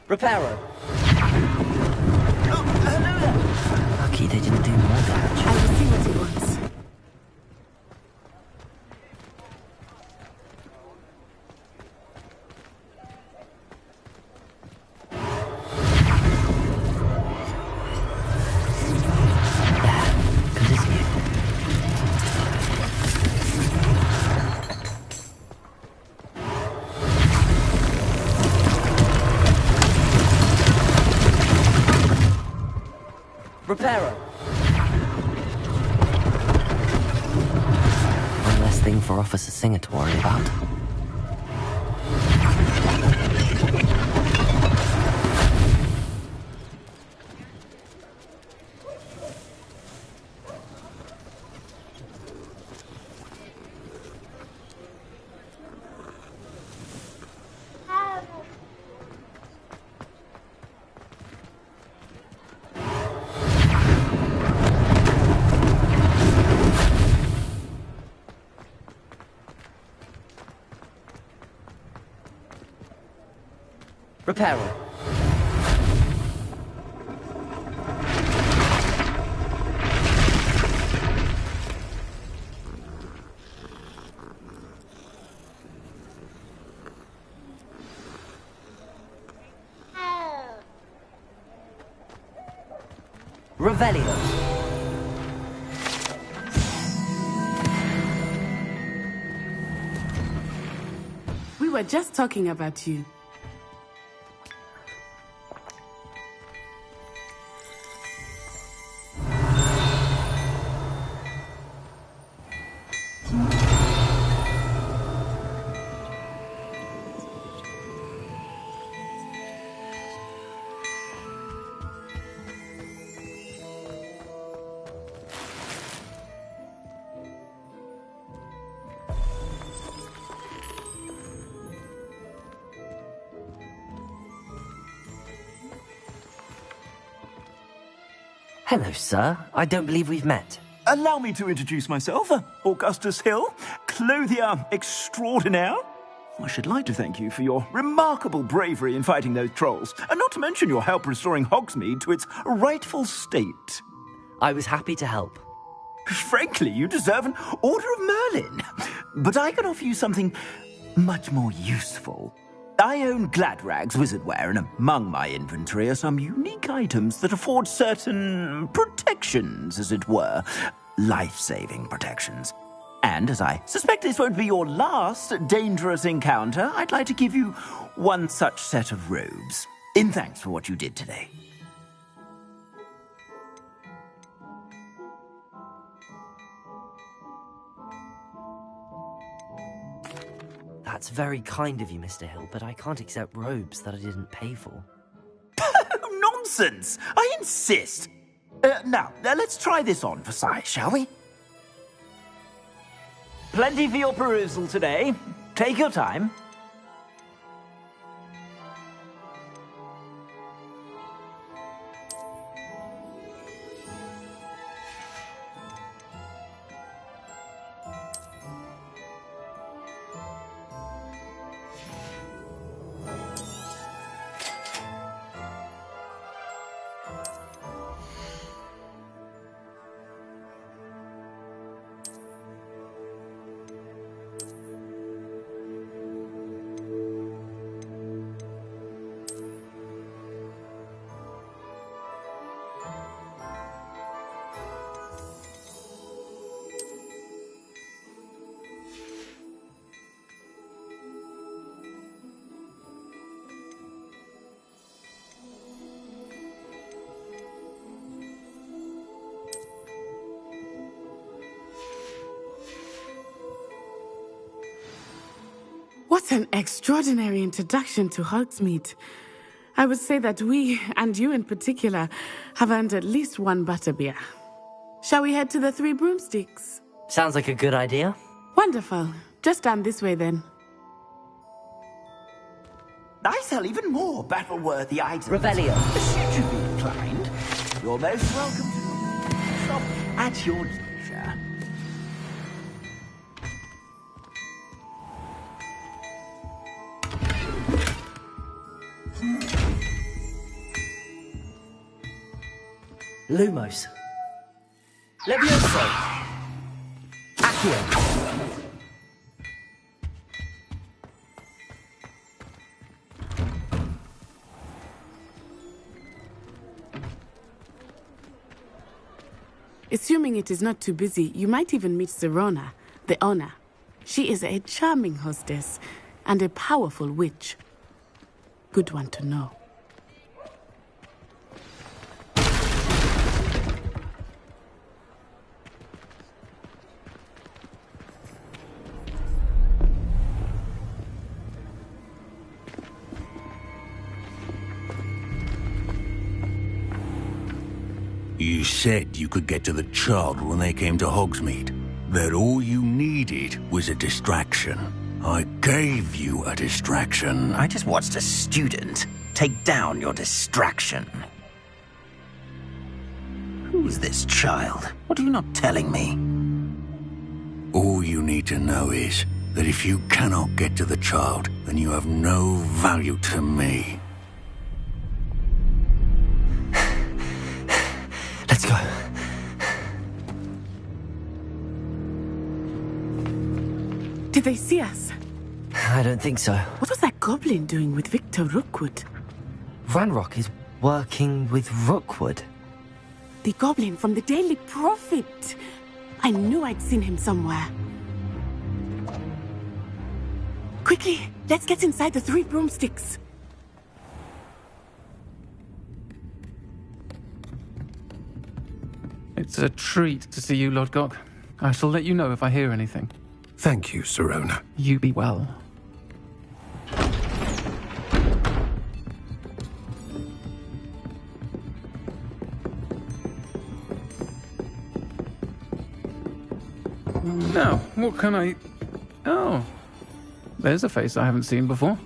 Reparo. Oh, hello there. Lucky they didn't do more damage. I will see what he wants. Reparo. One less thing for Officer Singer to worry about. Reparo. Revelio. We were just talking about you. Hello, sir. I don't believe we've met. Allow me to introduce myself, Augustus Hill, clothier extraordinaire. I should like to thank you for your remarkable bravery in fighting those trolls, and not to mention your help restoring Hogsmeade to its rightful state. I was happy to help. Frankly, you deserve an Order of Merlin. But I can offer you something much more useful. I own Gladrag's wizardware, and among my inventory are some unique items that afford certain protections, as it were. Life-saving protections. And as I suspect this won't be your last dangerous encounter, I'd like to give you one such set of robes, in thanks for what you did today. That's very kind of you, Mr. Hill, but I can't accept robes that I didn't pay for. Nonsense! I insist! Now, let's try this on for size, shall we? Plenty for your perusal today. Take your time. What an extraordinary introduction to Hogsmeade. I would say that we, and you in particular, have earned at least one butterbeer. Shall we head to the Three Broomsticks? Sounds like a good idea. Wonderful. Just down this way then. I sell even more battle-worthy items. Revelio. Should you be inclined, you're most welcome to shop at your leisure. Lumos. Levioso. Accio. Assuming it is not too busy, you might even meet Serona, the owner. She is a charming hostess and a powerful witch. Good one to know. You said you could get to the child when they came to Hogsmeade. That all you needed was a distraction. I gave you a distraction. I just watched a student take down your distraction. Who's this child? What are you not telling me? All you need to know is that if you cannot get to the child, then you have no value to me. Let's go. Did they see us? I don't think so. What was that goblin doing with Victor Rookwood? Ranrock is working with Rookwood. The goblin from the Daily Prophet. I knew I'd seen him somewhere. Quickly, let's get inside the Three Broomsticks. It's a treat to see you, Lodgok. I shall let you know if I hear anything. Thank you, Serona. You be well. Now, what can I... Oh, there's a face I haven't seen before.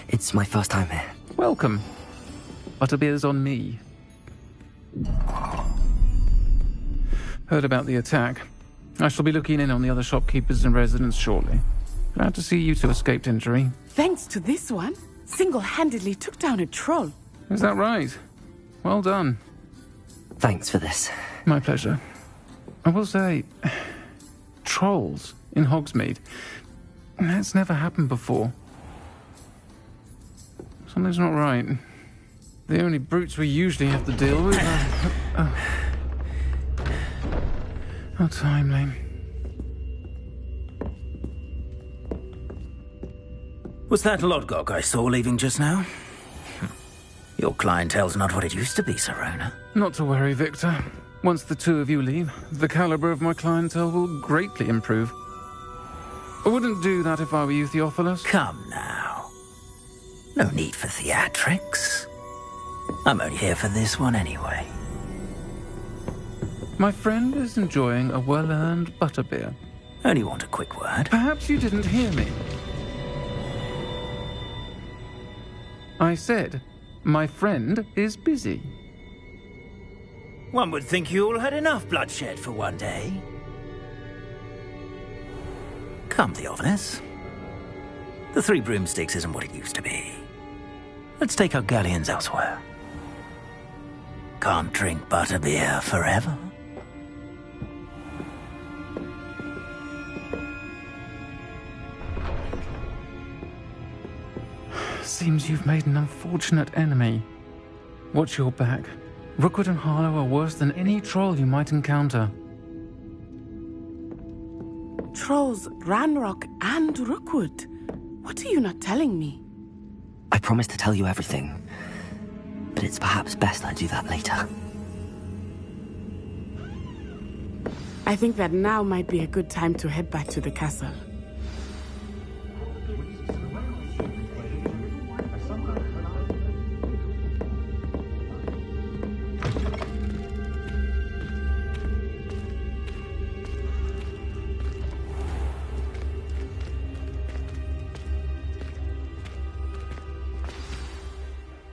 It's my first time here. Welcome. Butterbeer's on me. Heard about the attack. I shall be looking in on the other shopkeepers and residents shortly. Glad to see you two escaped injury. Thanks to this one, single-handedly took down a troll. Is that right? Well done. Thanks for this. My pleasure. I will say, trolls in Hogsmeade. That's never happened before. Something's not right. The only brutes we usually have to deal with are... How timely. Was that Lodgok I saw leaving just now? Your clientele's not what it used to be, Serona. Not to worry, Victor. Once the two of you leave, the caliber of my clientele will greatly improve. I wouldn't do that if I were you, Theophilus. Come now. No need for theatrics. I'm only here for this one anyway. My friend is enjoying a well-earned butterbeer. Only want a quick word. Perhaps you didn't hear me. I said, my friend is busy. One would think you all had enough bloodshed for one day. Come, Theophilus. The Three Broomsticks isn't what it used to be. Let's take our galleons elsewhere. Can't drink butterbeer forever. Seems you've made an unfortunate enemy. Watch your back. Rookwood and Harlow are worse than any troll you might encounter. Trolls, Ranrock, and Rookwood. What are you not telling me? I promised to tell you everything, but it's perhaps best I do that later. I think that now might be a good time to head back to the castle.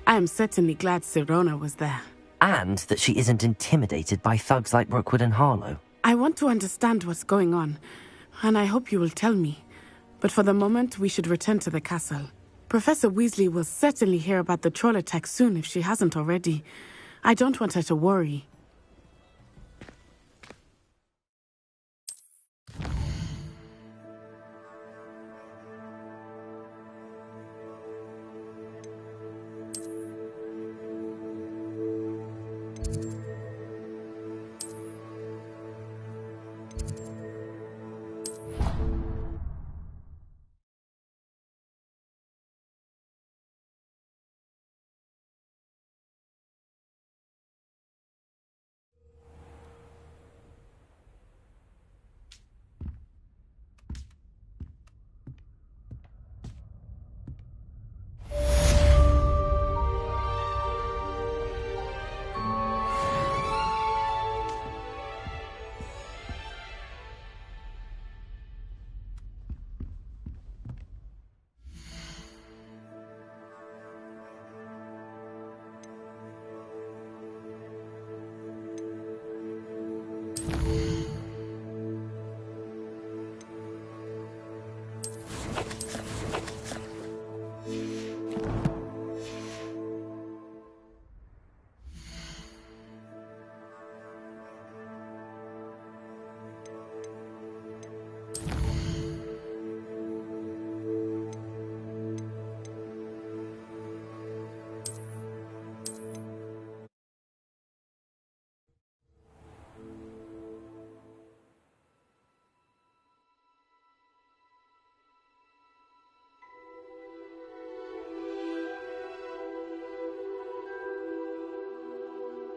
I am certainly glad Serona was there. And that she isn't intimidated by thugs like Rookwood and Harlow. I want to understand what's going on, and I hope you will tell me. But for the moment, we should return to the castle. Professor Weasley will certainly hear about the troll attack soon if she hasn't already. I don't want her to worry.